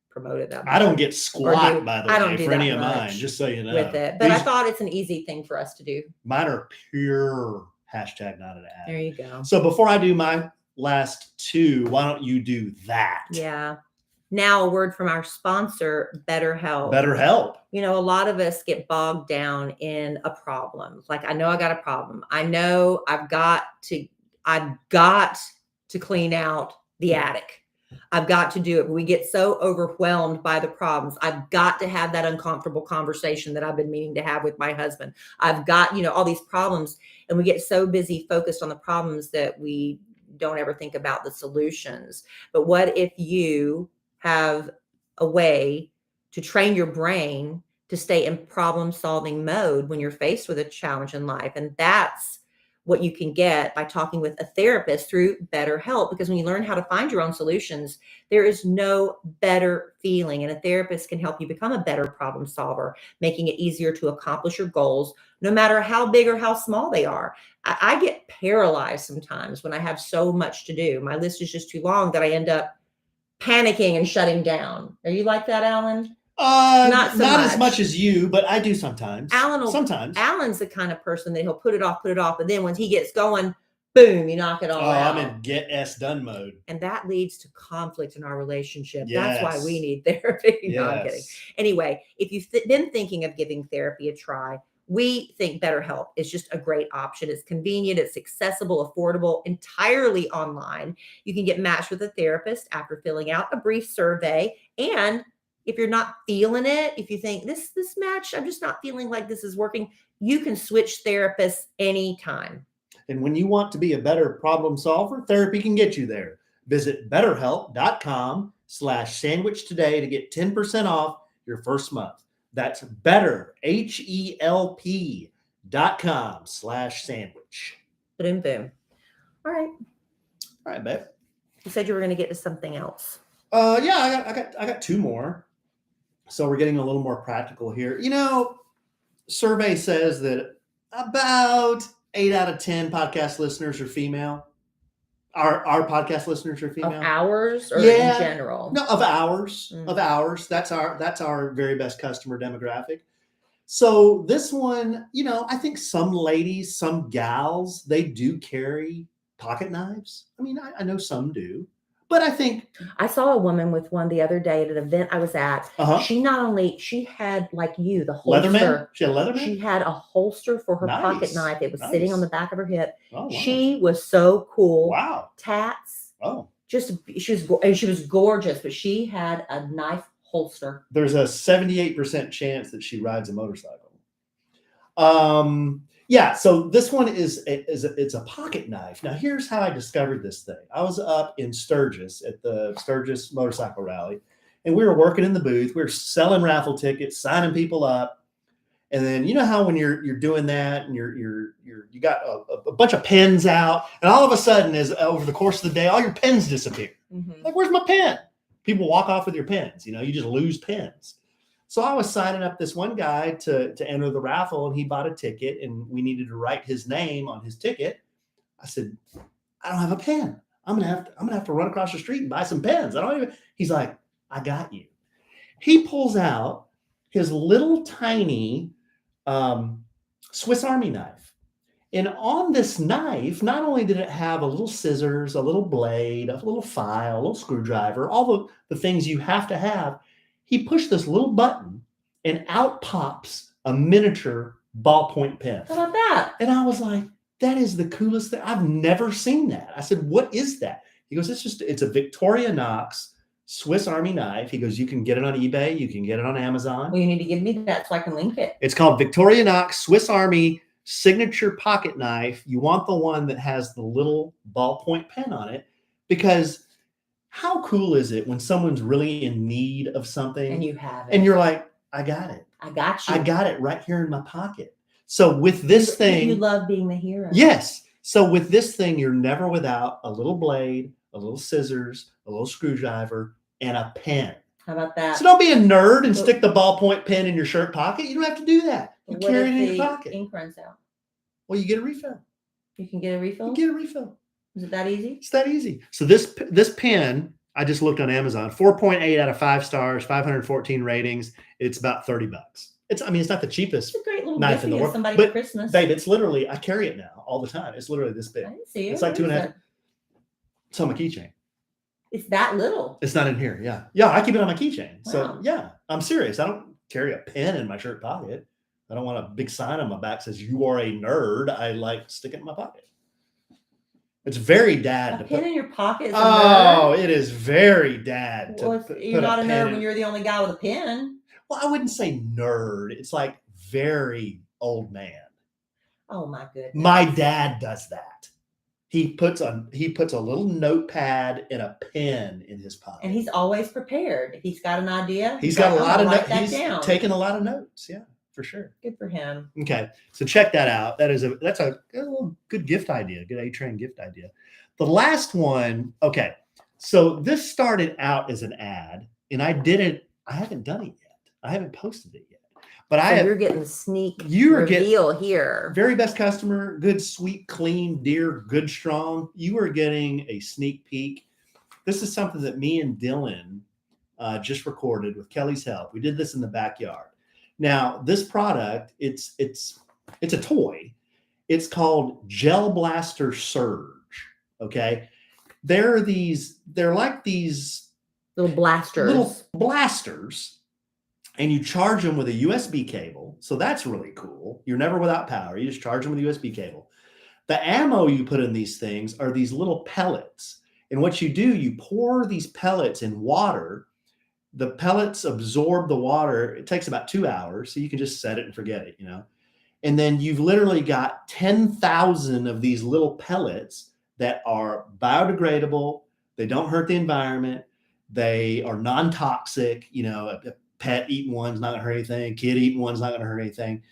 promote it that much. I don't get squat, by the way, for any of mine, just so you know. With it. But I thought it's an easy thing for us to do. Mine are pure hashtag not an ad. There you go. So before I do my last two, why don't you do that? Yeah. Now a word from our sponsor, BetterHelp. BetterHelp. A lot of us get bogged down in a problem. Like, I know I got a problem. I know I've got to clean out the attic. I've got to do it. We get so overwhelmed by the problems. I've got to have that uncomfortable conversation that I've been meaning to have with my husband. I've got, all these problems, and we get so busy focused on the problems that we don't ever think about the solutions. But what if you have a way to train your brain to stay in problem-solving mode when you're faced with a challenge in life? And that's what you can get by talking with a therapist through BetterHelp, because when you learn how to find your own solutions, there is no better feeling. And a therapist can help you become a better problem solver, making it easier to accomplish your goals, no matter how big or how small they are. I get paralyzed sometimes when I have so much to do. My list is just too long that I end up panicking and shutting down. Are you like that, Alan? Not so as much. much as you, but I do sometimes. Alan's the kind of person that he'll put it off, and then when he gets going, boom, you knock it all out. I'm in get S done mode. And that leads to conflict in our relationship. Yes. That's why we need therapy. Yes. No, I'm kidding. Anyway, if you've been thinking of giving therapy a try, we think BetterHelp is just a great option. It's convenient, it's accessible, affordable, entirely online. You can get matched with a therapist after filling out a brief survey. And if you're not feeling it, if you think this match, I'm just not feeling like this is working, you can switch therapists anytime. And when you want to be a better problem solver, therapy can get you there. Visit betterhelp.com/sandwich today to get 10% off your first month. That's betterhelp.com/sandwich. Boom, boom. All right. All right, babe. You said you were going to get to something else. Yeah, I got two more. So we're getting a little more practical here. You know, survey says that about 8 out of 10 podcast listeners are female. Our podcast listeners are female. Of ours or in general? No, of ours. Of ours. That's our very best customer demographic. So this one, you know, I think some ladies, some gals, they do carry pocket knives. I mean, I know some do. But I think I saw a woman with one the other day at an event I was at. She had, like you, the holster. Leatherman? She had a Leatherman? She had a holster for her pocket knife. It was sitting on the back of her hip. Oh, wow. She was so cool. Wow. Tats. Oh. She was gorgeous, but she had a knife holster. There's a 78% chance that she rides a motorcycle. Yeah, so this one it's a pocket knife. Now, here's how I discovered this thing. I was up in Sturgis at the Sturgis Motorcycle Rally, and we were working in the booth. We were selling raffle tickets, signing people up, and then you know how when you're doing that, and you got a bunch of pens out, and all of a sudden, as over the course of the day, all your pens disappear. Mm-hmm. Like, where's my pen? People walk off with your pens. You know, you just lose pens. So I was signing up this one guy to enter the raffle, and he bought a ticket, and we needed to write his name on his ticket. I said, I don't have a pen. I'm gonna have to run across the street and buy some pens. He's like, I got you. He pulls out his little tiny Swiss Army knife. And on this knife, not only did it have a little scissors, a little blade, a little file, a little screwdriver, all the things you have to have, he pushed this little button and out pops a miniature ballpoint pen. How about that? And I was like, that is the coolest thing. I've never seen that. I said, what is that? He goes, it's a Victorinox Swiss Army knife. He goes, you can get it on eBay. You can get it on Amazon. Well, you need to give me that so I can link it. It's called Victorinox Swiss Army signature pocket knife. You want the one that has the little ballpoint pen on it, because how cool is it when someone's really in need of something and you have it, and you're like, I got it. I got you. I got it right here in my pocket. So with this thing, you love being the hero. Yes. So with this thing, you're never without a little blade, a little scissors, a little screwdriver, and a pen. How about that? So don't be a nerd and stick the ballpoint pen in your shirt pocket. You don't have to do that. You carry it in your pocket. Ink runs out. Well, you get a refill. You can get a refill? You get a refill. Is it that easy? It's that easy. So this pen, I just looked on Amazon, 4.8 out of 5 stars, 514 ratings. It's about $30. It's not the cheapest It's a great little knife gift in to the give world. somebody But for Christmas. babe, it's literally, I carry it now all the time. It's literally this big. I didn't see it. It's like What is 2.5. it? It's on my keychain. It's that little. It's not in here. Yeah. Yeah. I keep it on my keychain. Wow. So yeah, I'm serious. I don't carry a pen in my shirt pocket. I don't want a big sign on my back that says you are a nerd. I like stick it in my pocket. It's very dad. A pen in your pocket is a Oh, nerd? it is very dad. Well, you're not a nerd when you're the only guy with a pen. Well, I wouldn't say nerd. It's like very old man. Oh my goodness. My dad does that. He puts a little notepad and a pen in his pocket. And he's always prepared. If he's got an idea, He's got a lot of notes. notes. He's taking a lot of notes. Yeah, for sure. Good for him. Okay, so check that out. That's a little good gift idea. Good A-Train gift idea. The last one. Okay, so this started out as an ad, and I haven't done it yet. I haven't posted it yet. But you're getting sneak reveal here. Very best customer, good, sweet, clean, dear, good, strong. You are getting a sneak peek. This is something that me and Dylan just recorded with Kellie's help. We did this in the backyard. Now, this product, it's a toy. It's called Gel Blaster Surge. Okay. They're like these little blasters, and you charge them with a USB cable. So that's really cool. You're never without power. You just charge them with a USB cable. The ammo you put in these things are these little pellets. And what you do, you pour these pellets in water. The pellets absorb the water. It takes about 2 hours. So you can just set it and forget it, And then you've literally got 10,000 of these little pellets that are biodegradable. They don't hurt the environment. They are non-toxic. A pet eating one's not going to hurt anything. Kid eating one's not going to hurt anything.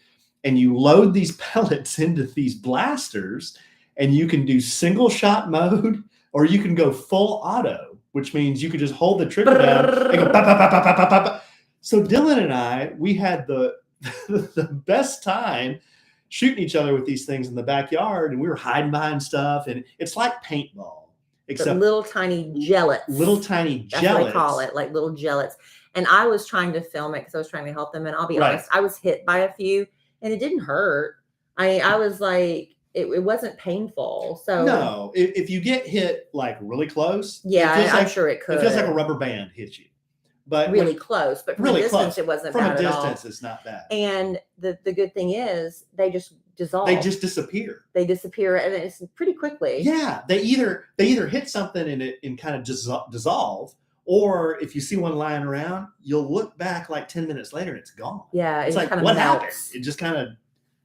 And you load these pellets into these blasters, and you can do single shot mode, or you can go full auto, which means you can just hold the trigger down and go pop, pop, pop, pop, pop, pop, pop. So Dylan and I, we had the best time shooting each other with these things in the backyard, and we were hiding behind stuff, and it's like paintball, except but little tiny gellets. That's what they call it, like little gellets. And I was trying to film it because I was trying to help them. And I'll be honest, I was hit by a few, and it didn't hurt. I was like, it wasn't painful. So no, if you get hit like really close, I'm sure it could. It feels like a rubber band hits you. But really close, but from a distance, it wasn't bad at all. From a distance, it's not bad. And the good thing is they just dissolve. They just disappear. And it's pretty quickly. Yeah, they either hit something and kind of dissolve, or if you see one lying around, you'll look back like 10 minutes later and it's gone. Yeah, it's like what happened? It just kind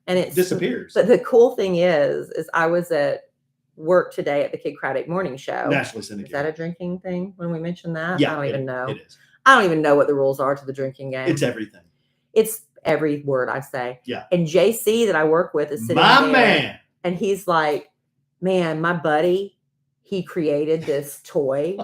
of disappears. But the cool thing is I was at work today at the Kid Craddock morning show. Nationally syndicated. Is that a drinking thing when we mention that? Yeah, I don't even know. It is. I don't even know what the rules are to the drinking game. It's everything. It's every word I say. Yeah. And JC that I work with is sitting my there, man, and he's like, "Man, my buddy, he created this toy,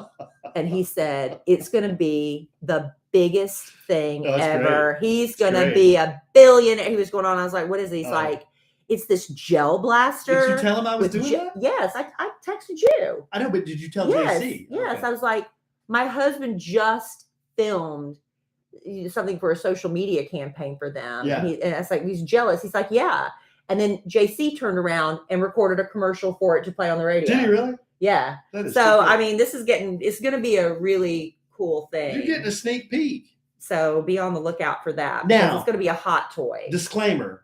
and he said it's going to be the biggest thing ever. Great. He's going to be a billionaire." He was going on. I was like, "What is it?" He's like, "It's this gel blaster." Did you tell him I was doing that? Yes, I texted you. I know, but did you tell JC? JC? Yes, okay. I was like, my husband just filmed something for a social media campaign for them. Yeah. And I was like, he's jealous. He's like, yeah. And then JC turned around and recorded a commercial for it to play on the radio. Did he really? Yeah. So, I mean, it's going to be a really cool thing. You're getting a sneak peek. So be on the lookout for that. Now, it's going to be a hot toy. Disclaimer.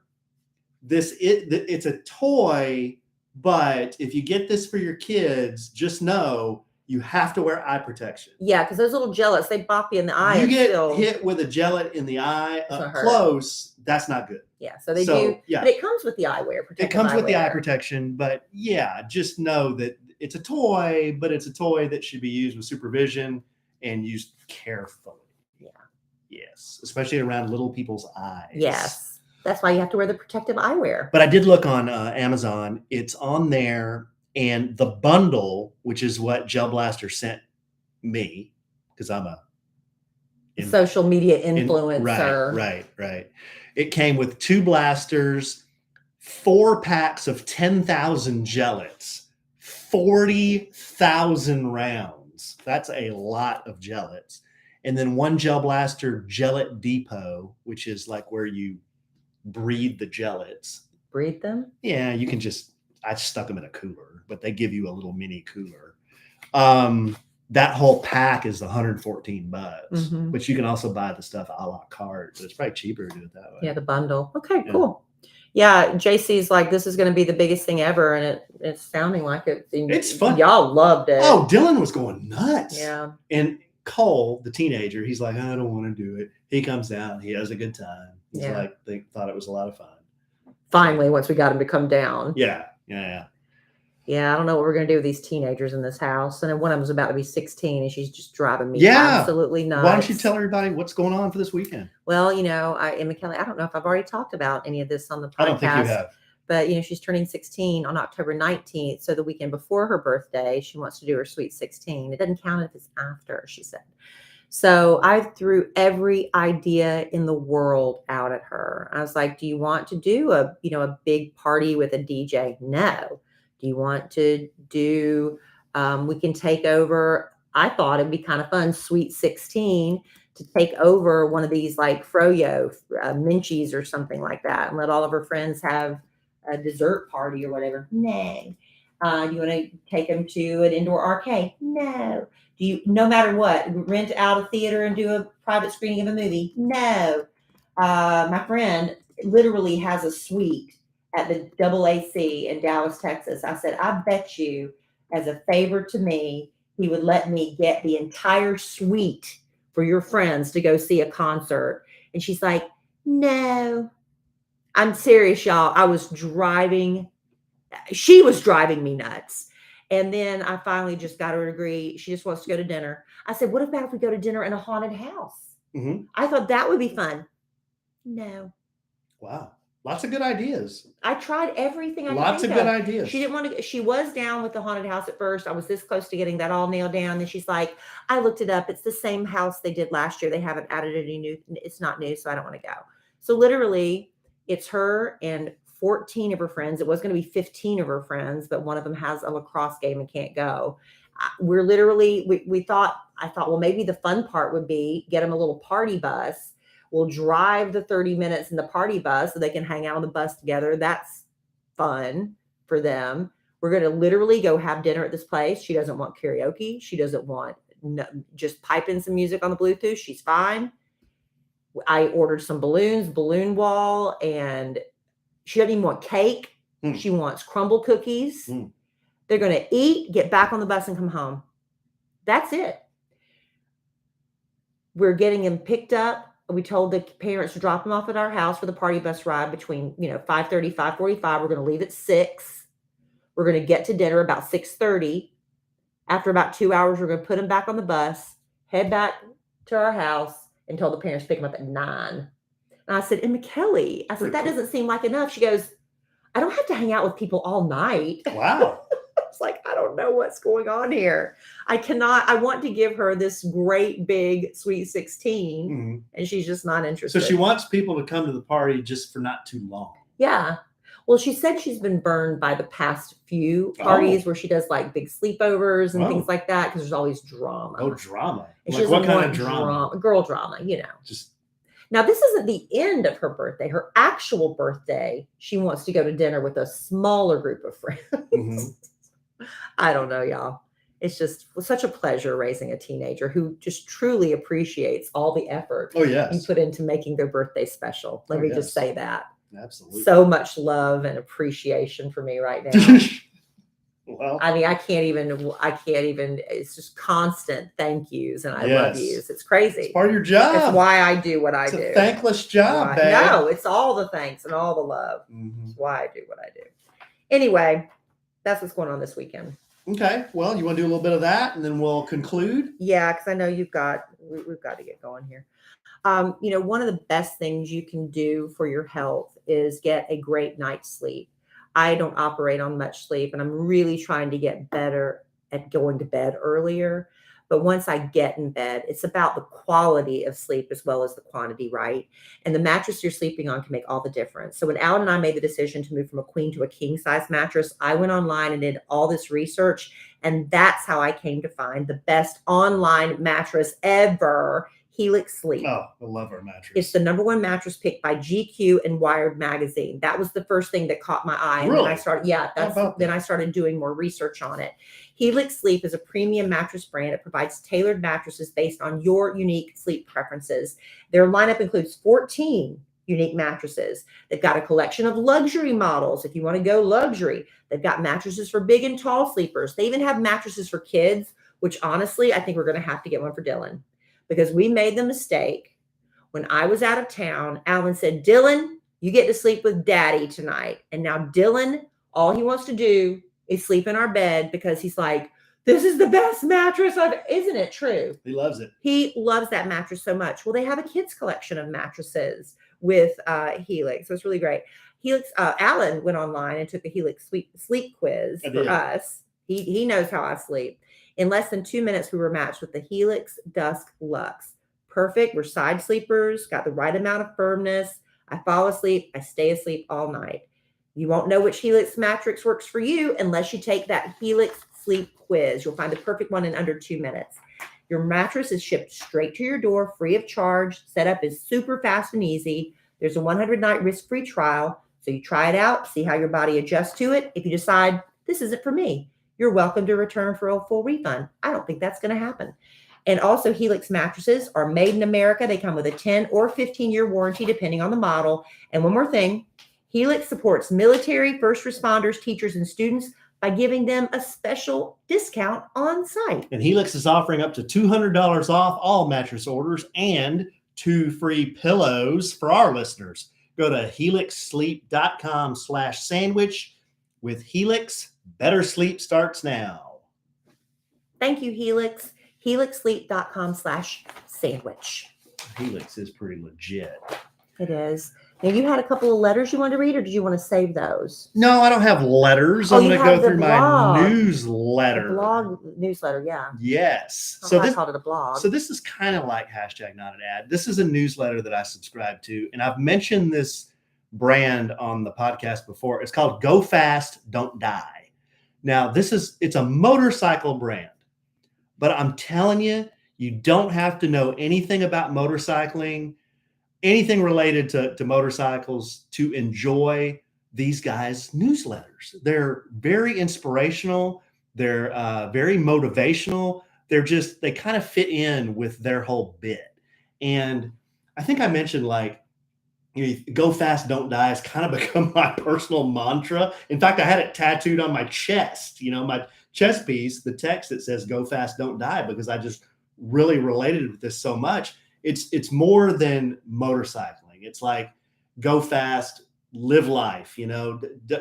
It's a toy, but if you get this for your kids, just know you have to wear eye protection. Yeah, because those little gellets, they bop you in the eye. You get hit with a gellet in the eye up close, that's not good. Yeah, so they do. Yeah. But it comes with the eyewear protection. It comes with the eye protection, but yeah, just know that it's a toy, but it's a toy that should be used with supervision and used carefully. Yeah. Yes, especially around little people's eyes. Yes, that's why you have to wear the protective eyewear. But I did look on Amazon. It's on there. And the bundle, which is what Gel Blaster sent me, because I'm a social media influencer. Right. It came with 2 blasters, 4 packs of 10,000 gellets, 40,000 rounds. That's a lot of gellets. And then 1 Gel Blaster Gellet Depot, which is like where you breed the gellets. Breed them? Yeah, you can I stuck them in a cooler, but they give you a little mini cooler. That whole pack is $114, but you can also buy the stuff a la carte. So it's probably cheaper to do it that way. Yeah, the bundle. Okay, cool. Yeah, JC's like, this is going to be the biggest thing ever, and it's sounding like it. It's fun. Y'all loved it. Oh, Dylan was going nuts. Yeah. And Cole, the teenager, he's like, I don't want to do it. He comes down. He has a good time. He's like, they thought it was a lot of fun. Finally, once we got him to come down. Yeah. Yeah, I don't know what we're going to do with these teenagers in this house. And then one of them's about to be 16, and she's just driving me absolutely nuts. Why don't you tell everybody what's going on for this weekend? Well, Emma Kellie, I don't know if I've already talked about any of this on the podcast. I don't think you have. But, she's turning 16 on October 19th. So the weekend before her birthday, she wants to do her sweet 16. It doesn't count if it's after, she said. So I threw every idea in the world out at her. I was like, do you want to do a big party with a DJ? No. Do you want to do, we can take over I thought it'd be kind of fun, Sweet 16, to take over one of these like Froyo, Minchies or something like that, and let all of her friends have a dessert party or whatever. No. Do you want to take them to an indoor arcade? No. Do you, no matter what, rent out a theater and do a private screening of a movie? No. My friend literally has a suite at the AAC in Dallas, Texas. I said, I bet you, as a favor to me, he would let me get the entire suite for your friends to go see a concert. And she's like, no. I'm serious, y'all. She was driving me nuts. And then I finally just got her to agree. She just wants to go to dinner. I said, what about if we go to dinner in a haunted house? Mm-hmm. I thought that would be fun. No. Wow. Lots of good ideas. I tried everything. Lots of good ideas. She didn't want to. She was down with the haunted house at first. I was this close to getting that all nailed down. And she's like, I looked it up. It's the same house they did last year. They haven't added any new. It's not new, so I don't want to go. So literally, it's her and 14 of her friends. It was going to be 15 of her friends, but one of them has a lacrosse game and can't go. We're literally. I thought, well, maybe the fun part would be get them a little party bus. We'll drive the 30 minutes in the party bus so they can hang out on the bus together. That's fun for them. We're going to literally go have dinner at this place. She doesn't want karaoke. She doesn't want just pipe in some music on the Bluetooth. She's fine. I ordered some balloons, balloon wall, and she doesn't even want cake. She wants crumble cookies. They're going to eat, get back on the bus, and come home. That's it. We're getting them picked up. We told the parents to drop them off at our house for the party bus ride between, 5:30, 5:45. We're going to leave at 6. We're going to get to dinner about 6:30. After about 2 hours, we're going to put them back on the bus, head back to our house, and tell the parents to pick them up at 9. And I said, and Kellie, I said, that doesn't seem like enough. She goes, I don't have to hang out with people all night. Wow. It's like, I don't know what's going on here. I want to give her this great big Sweet 16, and she's just not interested. So she wants people to come to the party just for not too long. Yeah. Well, she said she's been burned by the past few parties where she does like big sleepovers and things like that because there's always drama. Oh, drama. And like what kind of drama? Girl drama, Just Now, this isn't the end of her birthday. Her actual birthday, she wants to go to dinner with a smaller group of friends. I don't know, y'all. It's just such a pleasure raising a teenager who just truly appreciates all the effort you put into making their birthday special. Let me just say that. Absolutely. So much love and appreciation for me right now. Well, I mean, I can't even, it's just constant thank yous and I love yous. It's crazy. It's part of your job. That's why I do what I do. It's a thankless job, babe. No, it's all the thanks and all the love. That's why I do what I do. Anyway, that's what's going on this weekend. Okay. Well, you want to do a little bit of that and then we'll conclude? Yeah, because I know we've got to get going here. One of the best things you can do for your health is get a great night's sleep. I don't operate on much sleep, and I'm really trying to get better at going to bed earlier. But once I get in bed, it's about the quality of sleep as well as the quantity, right? And the mattress you're sleeping on can make all the difference. So when Alan and I made the decision to move from a queen to a king size mattress, I went online and did all this research. And that's how I came to find the best online mattress ever, Helix Sleep. Oh, I love our mattress. It's the #1 mattress picked by GQ and Wired magazine. That was the first thing that caught my eye. And really? Then I started doing more research on it. Helix Sleep is a premium mattress brand. It provides tailored mattresses based on your unique sleep preferences. Their lineup includes 14 unique mattresses. They've got a collection of luxury models if you want to go luxury. They've got mattresses for big and tall sleepers. They even have mattresses for kids, which honestly, I think we're going to have to get one for Dylan. Because we made the mistake when I was out of town. Alan said, Dylan, you get to sleep with daddy tonight. And now Dylan, all he wants to do is sleep in our bed because he's like, this is the best mattress isn't it true? He loves it. He loves that mattress so much. Well, they have a kids collection of mattresses with Helix. So it's really great. Helix, Alan went online and took a Helix sleep quiz for us. He knows how I sleep. In less than 2 minutes, we were matched with the Helix Dusk Luxe. Perfect. We're side sleepers, got the right amount of firmness. I fall asleep. I stay asleep all night. You won't know which Helix mattress works for you unless you take that Helix Sleep quiz. You'll find the perfect one in under 2 minutes. Your mattress is shipped straight to your door, free of charge. Setup is super fast and easy. There's a 100-night risk-free trial. So you try it out, see how your body adjusts to it. If you decide this isn't for me, you're welcome to return for a full refund. I don't think that's going to happen. And also, Helix mattresses are made in America. They come with a 10 or 15-year warranty, depending on the model. And one more thing, Helix supports military, first responders, teachers, and students by giving them a special discount on site. And Helix is offering up to $200 off all mattress orders and 2 free pillows for our listeners. Go to helixsleep.com/sandwich. With Helix, better sleep starts now. Thank you, Helix. helixsleep.com/sandwich. Helix is pretty legit. It is. Now, you had a couple of letters you wanted to read, or did you want to save those? No, I don't have letters. Oh, I'm you going to have go the through blog. my newsletter. The blog newsletter, yeah. Yes. So I called it a blog. So this is kind of like hashtag not an ad. This is a newsletter that I subscribe to, and I've mentioned this brand on the podcast before. It's called Go Fast, Don't Die. Now, it's a motorcycle brand, but I'm telling you, you don't have to know anything about motorcycling, anything related to motorcycles to enjoy these guys' newsletters. They're very inspirational. They're very motivational. They kind of fit in with their whole bit. And I think I mentioned go fast, don't die has kind of become my personal mantra. In fact, I had it tattooed on my chest, my chest piece, the text that says go fast, don't die, because I just really related with this so much. It's more than motorcycling. It's like go fast, live life,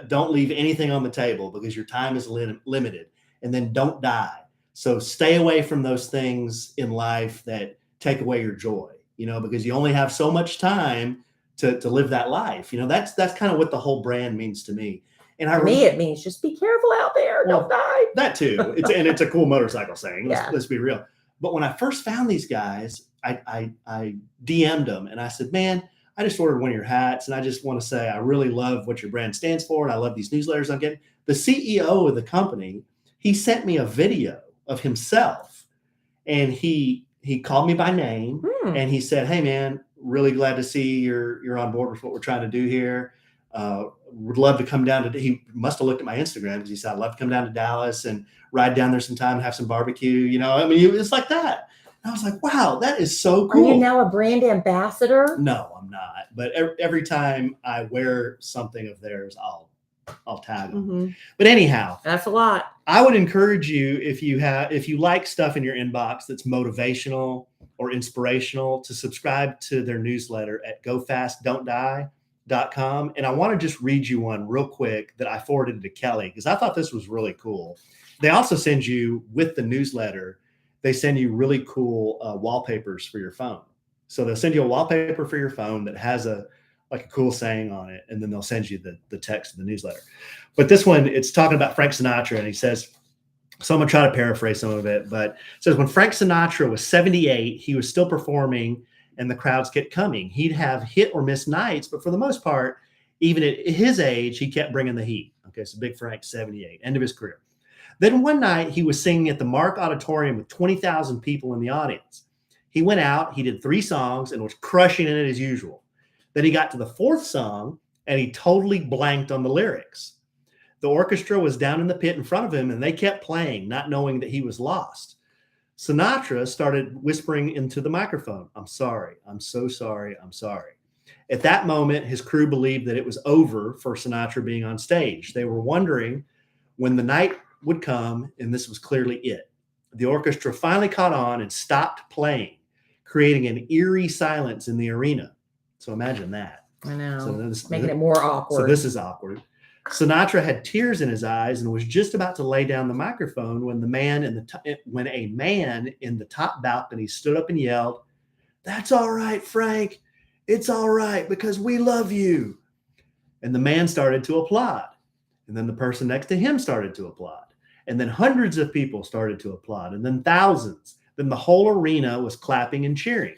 don't leave anything on the table because your time is limited, and then don't die. So stay away from those things in life that take away your joy, because you only have so much time to live that life. That's kind of what the whole brand means to me. And For me, it means just be careful out there. Don't die. That too. It's a cool motorcycle saying. Let's be real. But when I first found these guys, I DM'd them and I said, man, I just ordered one of your hats, and I just want to say I really love what your brand stands for, and I love these newsletters I'm getting. The CEO of the company, he sent me a video of himself, and he called me by name, and he said, hey man, really glad to see you're on board with what we're trying to do here. Would love to come down he must have looked at my Instagram, because he said, I'd love to come down to Dallas and ride down there sometime and have some barbecue. It's like that. And I was like, wow, that is so cool. Are you now a brand ambassador? No, I'm not. But every time I wear something of theirs, I'll tag them. Mm-hmm. But anyhow, that's a lot. I would encourage you, if you like stuff in your inbox that's motivational or inspirational, to subscribe to their newsletter at gofastdon'tdie.com. And I want to just read you one real quick that I forwarded to Kellie, because I thought this was really cool. They also send you, with the newsletter, they send you really cool wallpapers for your phone. So they'll send you a wallpaper for your phone that has a cool saying on it, and then they'll send you the text of the newsletter. But this one, it's talking about Frank Sinatra, and he says, so I'm going to try to paraphrase some of it, but it says, when Frank Sinatra was 78, he was still performing and the crowds kept coming. He'd have hit or miss nights, but for the most part, even at his age, he kept bringing the heat. Okay, so Big Frank, 78, end of his career. Then one night he was singing at the Mark Auditorium with 20,000 people in the audience. He went out, he did 3 songs and was crushing it as usual. Then he got to the 4th song and he totally blanked on the lyrics. The orchestra was down in the pit in front of him and they kept playing, not knowing that he was lost. Sinatra started whispering into the microphone, I'm sorry, I'm so sorry, I'm sorry. At that moment, his crew believed that it was over for Sinatra being on stage. They were wondering when the night would come, and this was clearly it. The orchestra finally caught on and stopped playing, creating an eerie silence in the arena. So imagine that. I know. So making it more awkward. So this is awkward. Sinatra had tears in his eyes and was just about to lay down the microphone when a man in the top balcony stood up and yelled, "That's all right, Frank. It's all right, because we love you." And the man started to applaud. And then the person next to him started to applaud. And then hundreds of people started to applaud. And then thousands. Then the whole arena was clapping and cheering.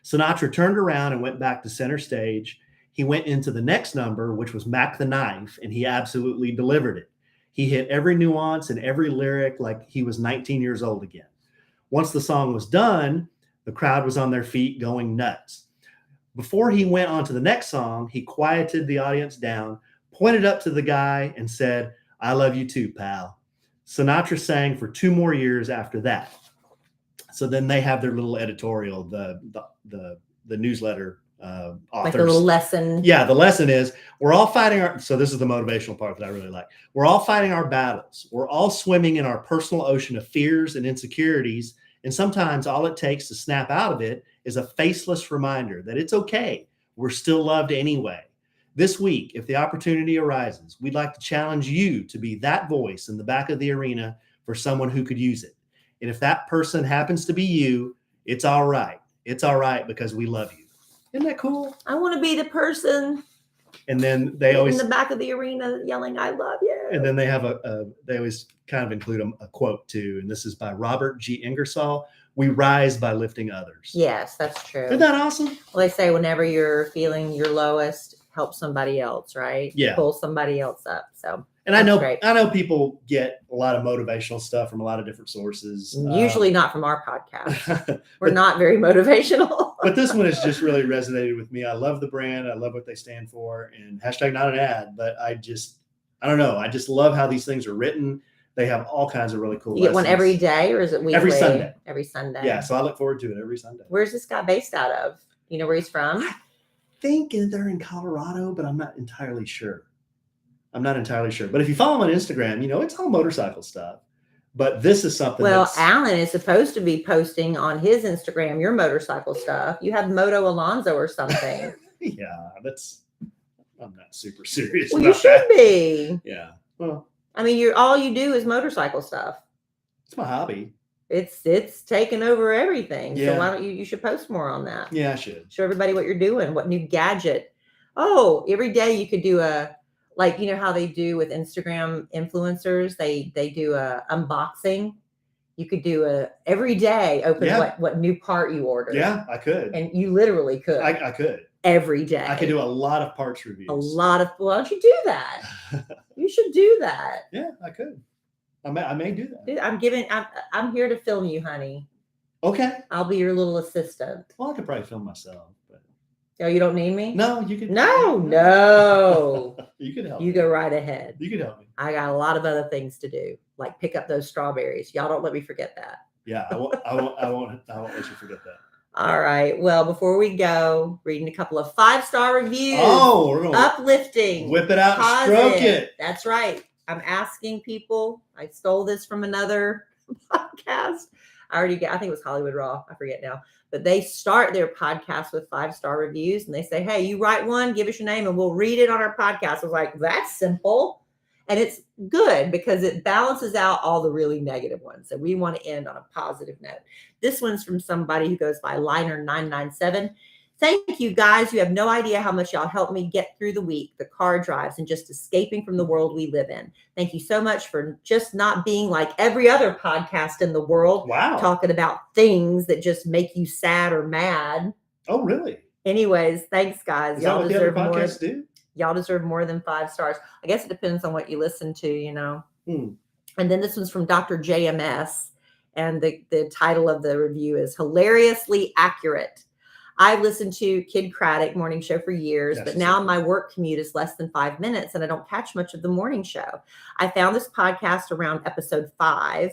Sinatra turned around and went back to center stage. He went into the next number, which was Mac the Knife, and he absolutely delivered it. He hit every nuance and every lyric like he was 19 years old again. Once the song was done, the crowd was on their feet going nuts. Before he went on to the next song, he quieted the audience down, pointed up to the guy, and said, "I love you too, pal." Sinatra sang for 2 more years after that. So then they have their little editorial, the newsletter authors. Like a little lesson. Yeah, the lesson is we're all fighting our. So this is the motivational part that I really like. We're all fighting our battles. We're all swimming in our personal ocean of fears and insecurities. And sometimes all it takes to snap out of it is a faceless reminder that it's okay. We're still loved anyway. This week, if the opportunity arises, we'd like to challenge you to be that voice in the back of the arena for someone who could use it. And if that person happens to be you, it's all right. It's all right because we love you. Isn't that cool? I want to be the person And then they always in the back of the arena yelling, "I love you." And then they have they always kind of include a quote too. And this is by Robert G. Ingersoll. We rise by lifting others. Yes, that's true. Isn't that awesome? Well, they say whenever you're feeling your lowest, help somebody else, right? Yeah. Pull somebody else up. So, And I great. know people get a lot of motivational stuff from a lot of different sources. Usually not from our podcast. We're not very motivational. But this one has just really resonated with me. I love the brand. I love what they stand for. And hashtag not an ad, but I don't know. I just love how these things are written. They have all kinds of really cool You get one lessons. every day, or is it weekly? Every Sunday. Every Sunday. Yeah, so I look forward to it every Sunday. Where's this guy based out of? You know where he's from? I think they're in Colorado, but I'm not entirely sure. But if you follow him on Instagram, it's all motorcycle stuff. But this is something Alan is supposed to be posting on his Instagram your motorcycle stuff. You have Moto Alonso or something. Yeah, I'm not super serious. Well, you should be. Yeah. Well, I mean, all you do is motorcycle stuff. it's my hobby. It's taken over everything. Yeah. So why don't you should post more on that? Yeah, I should. Show everybody what you're doing, what new gadget. Oh, every day you could do how they do with Instagram influencers. They do a unboxing. You could do every day open what new part you ordered. Yeah, I could. And you literally could. I could. Every day. I could do a lot of parts reviews. Why don't you do that? You should do that. Yeah, I could. I may do that. I'm here to film you, honey. Okay. I'll be your little assistant. Well, I could probably film myself, but Oh, you don't need me? no, you could. No. You could help. You go right ahead. You could help me. I got a lot of other things to do, like pick up those strawberries. Y'all don't let me forget that. Yeah, I won't let you forget that. All right. Well, before we go, reading a couple of 5-star reviews. Oh, we're gonna Uplifting. whip it out and positive. stroke it. That's right. I'm asking people. I stole this from another podcast. I think it was Hollywood Raw. I forget now. But they start their podcast with 5-star reviews and they say, "Hey, you write one, give us your name and we'll read it on our podcast." I was like, that's simple. And it's good because it balances out all the really negative ones. And we want to end on a positive note. This one's from somebody who goes by Liner997. "Thank you guys. You have no idea how much y'all helped me get through the week, the car drives, and just escaping from the world we live in. Thank you so much for just not being like every other podcast in the world, Wow. talking about things that just make you sad or mad." Oh, really? Anyways, thanks, guys. Is that what the other more. podcasts do? Y'all deserve more than 5 stars. I guess it depends on what you listen to, Hmm. And then this one's from Dr. JMS. And the title of the review is Hilariously Accurate. I've listened to Kid Craddock morning show for years, Yes, but now my work commute is less than 5 minutes and I don't catch much of the morning show. I found this podcast around episode 5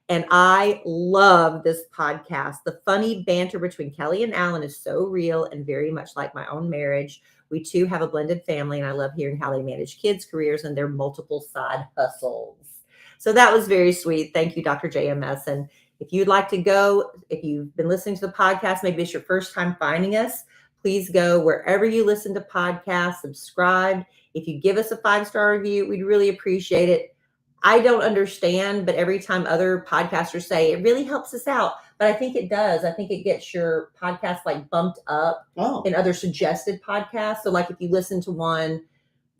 and I love this podcast. The funny banter between Kellie and Alan is so real and very much like my own marriage. We too have a blended family and I love hearing how they manage kids' careers and their multiple side hustles. So that was very sweet. Thank you, Dr. JMS. And if you'd like to go, if you've been listening to the podcast, maybe it's your first time finding us, please go wherever you listen to podcasts, subscribe. If you give us a 5-star review, we'd really appreciate it. I don't understand, but every time other podcasters say it really helps us out, but I think it does. I think it gets your podcast bumped up in other suggested podcasts. So if you listen to one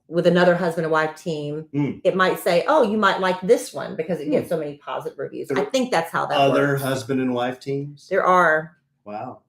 with another husband and wife team, it might say, "Oh, you might like this one because it gets so many positive reviews." I think that's how that works. Other husband and wife teams? There are. Wow.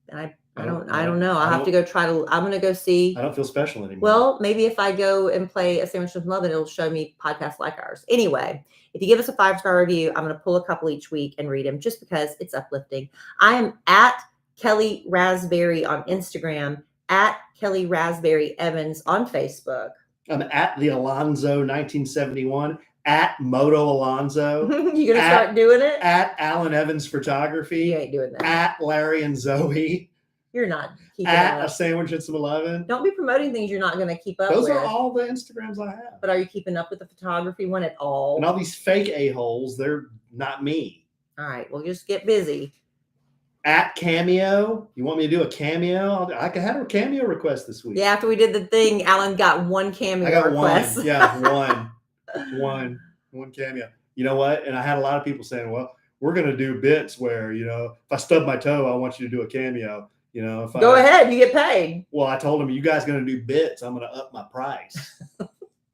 And I I don't know. I'll have to go I'm going to go see. I don't feel special anymore. Well, maybe if I go and play a sandwich with Lovin, it'll show me podcasts like ours. Anyway, if you give us a 5-star review, I'm going to pull a couple each week and read them just because it's uplifting. I am at Kellie Rasberry on Instagram, at Kellie Rasberry Evans on Facebook. I'm at the Alonzo 1971, at Moto Alonzo, You going to start doing it? at Alan Evans Photography, You ain't doing that. at Larry and Zoe, You're not keeping at up. a sandwich at some 11. Don't be promoting things you're not going to keep up Those with. are all the Instagrams I have. But are you keeping up with the photography one at all? And all these fake a-holes, they're not me. All right. Well, just get busy. At Cameo, you want me to do a cameo? I had a cameo request this week. Yeah, after we did the thing, Alan got one cameo I got request. one. Yeah, one cameo. You know what? And I had a lot of people saying, well, we're going to do bits where, if I stub my toe, I want you to do a cameo. If Go ahead. You get paid. Well, I told them, you guys going to do bits. I'm going to up my price.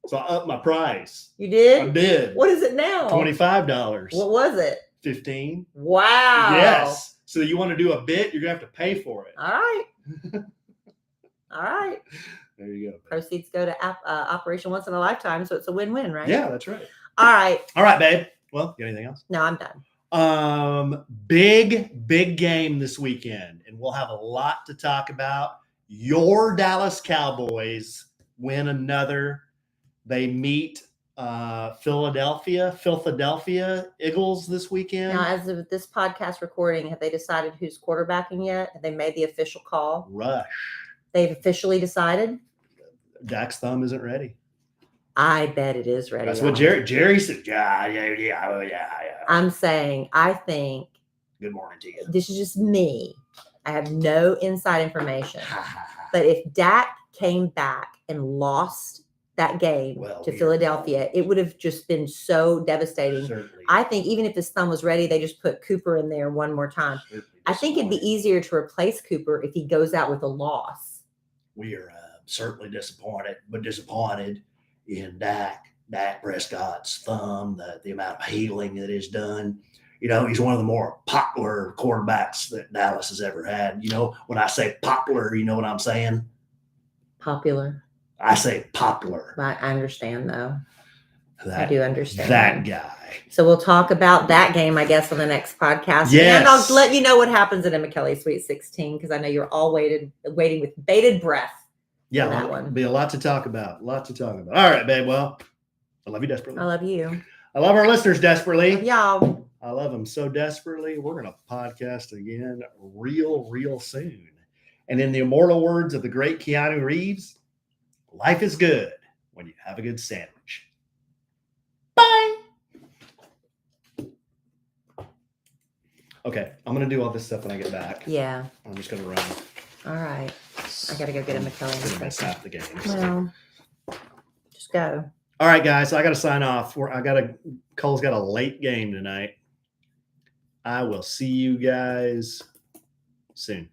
So I upped my price. You did? I did. What is it now? $25. What was it? $15. Wow. Yes. So you want to do a bit, you're going to have to pay for it. All right. All right. There you go. Proceeds go to Operation Once in a Lifetime. So it's a win-win, right? Yeah, that's right. All right. All right, babe. Well, you got anything else? No, I'm done. Big game this weekend, and we'll have a lot to talk about. Your Dallas Cowboys win another. They meet Philadelphia Eagles this weekend. Now, as of this podcast recording, have they decided who's quarterbacking yet? Have they made the official call? Rush. They've officially decided? Dak's thumb isn't ready. I bet it is ready. That's what Jerry said. Yeah. I'm saying, I think Good morning to you. this is just me. I have no inside information. But if Dak came back and lost that game to Philadelphia, it would have just been so devastating. Certainly. I think even if his thumb was ready, they just put Cooper in there one more time. I think it'd be easier to replace Cooper if he goes out with a loss. We are certainly disappointed in Dak Prescott's thumb, the amount of healing that is done. He's one of the more popular quarterbacks that Dallas has ever had. When I say popular, you know what I'm saying? Popular. I say popular. I understand, though. I do understand. That guy. So we'll talk about that game, I guess, on the next podcast. Yes. And I'll let you know what happens at Emma Kelly Sweet 16, because I know you're all waiting with bated breath. Yeah, that there'll one. be a lot to talk about. All right, babe. Well, I love you desperately. I love you. I love our listeners desperately. Love y'all. I love them so desperately. We're going to podcast again real soon. And in the immortal words of the great Keanu Reeves, life is good when you have a good sandwich. Bye. Okay, I'm going to do all this stuff when I get back. Yeah. I'm just going to run. All right. I got to go get Emma Kelly. I'm going to miss half the game. Well, just go. All right, guys. So I got to sign off. Cole's got a late game tonight. I will see you guys soon.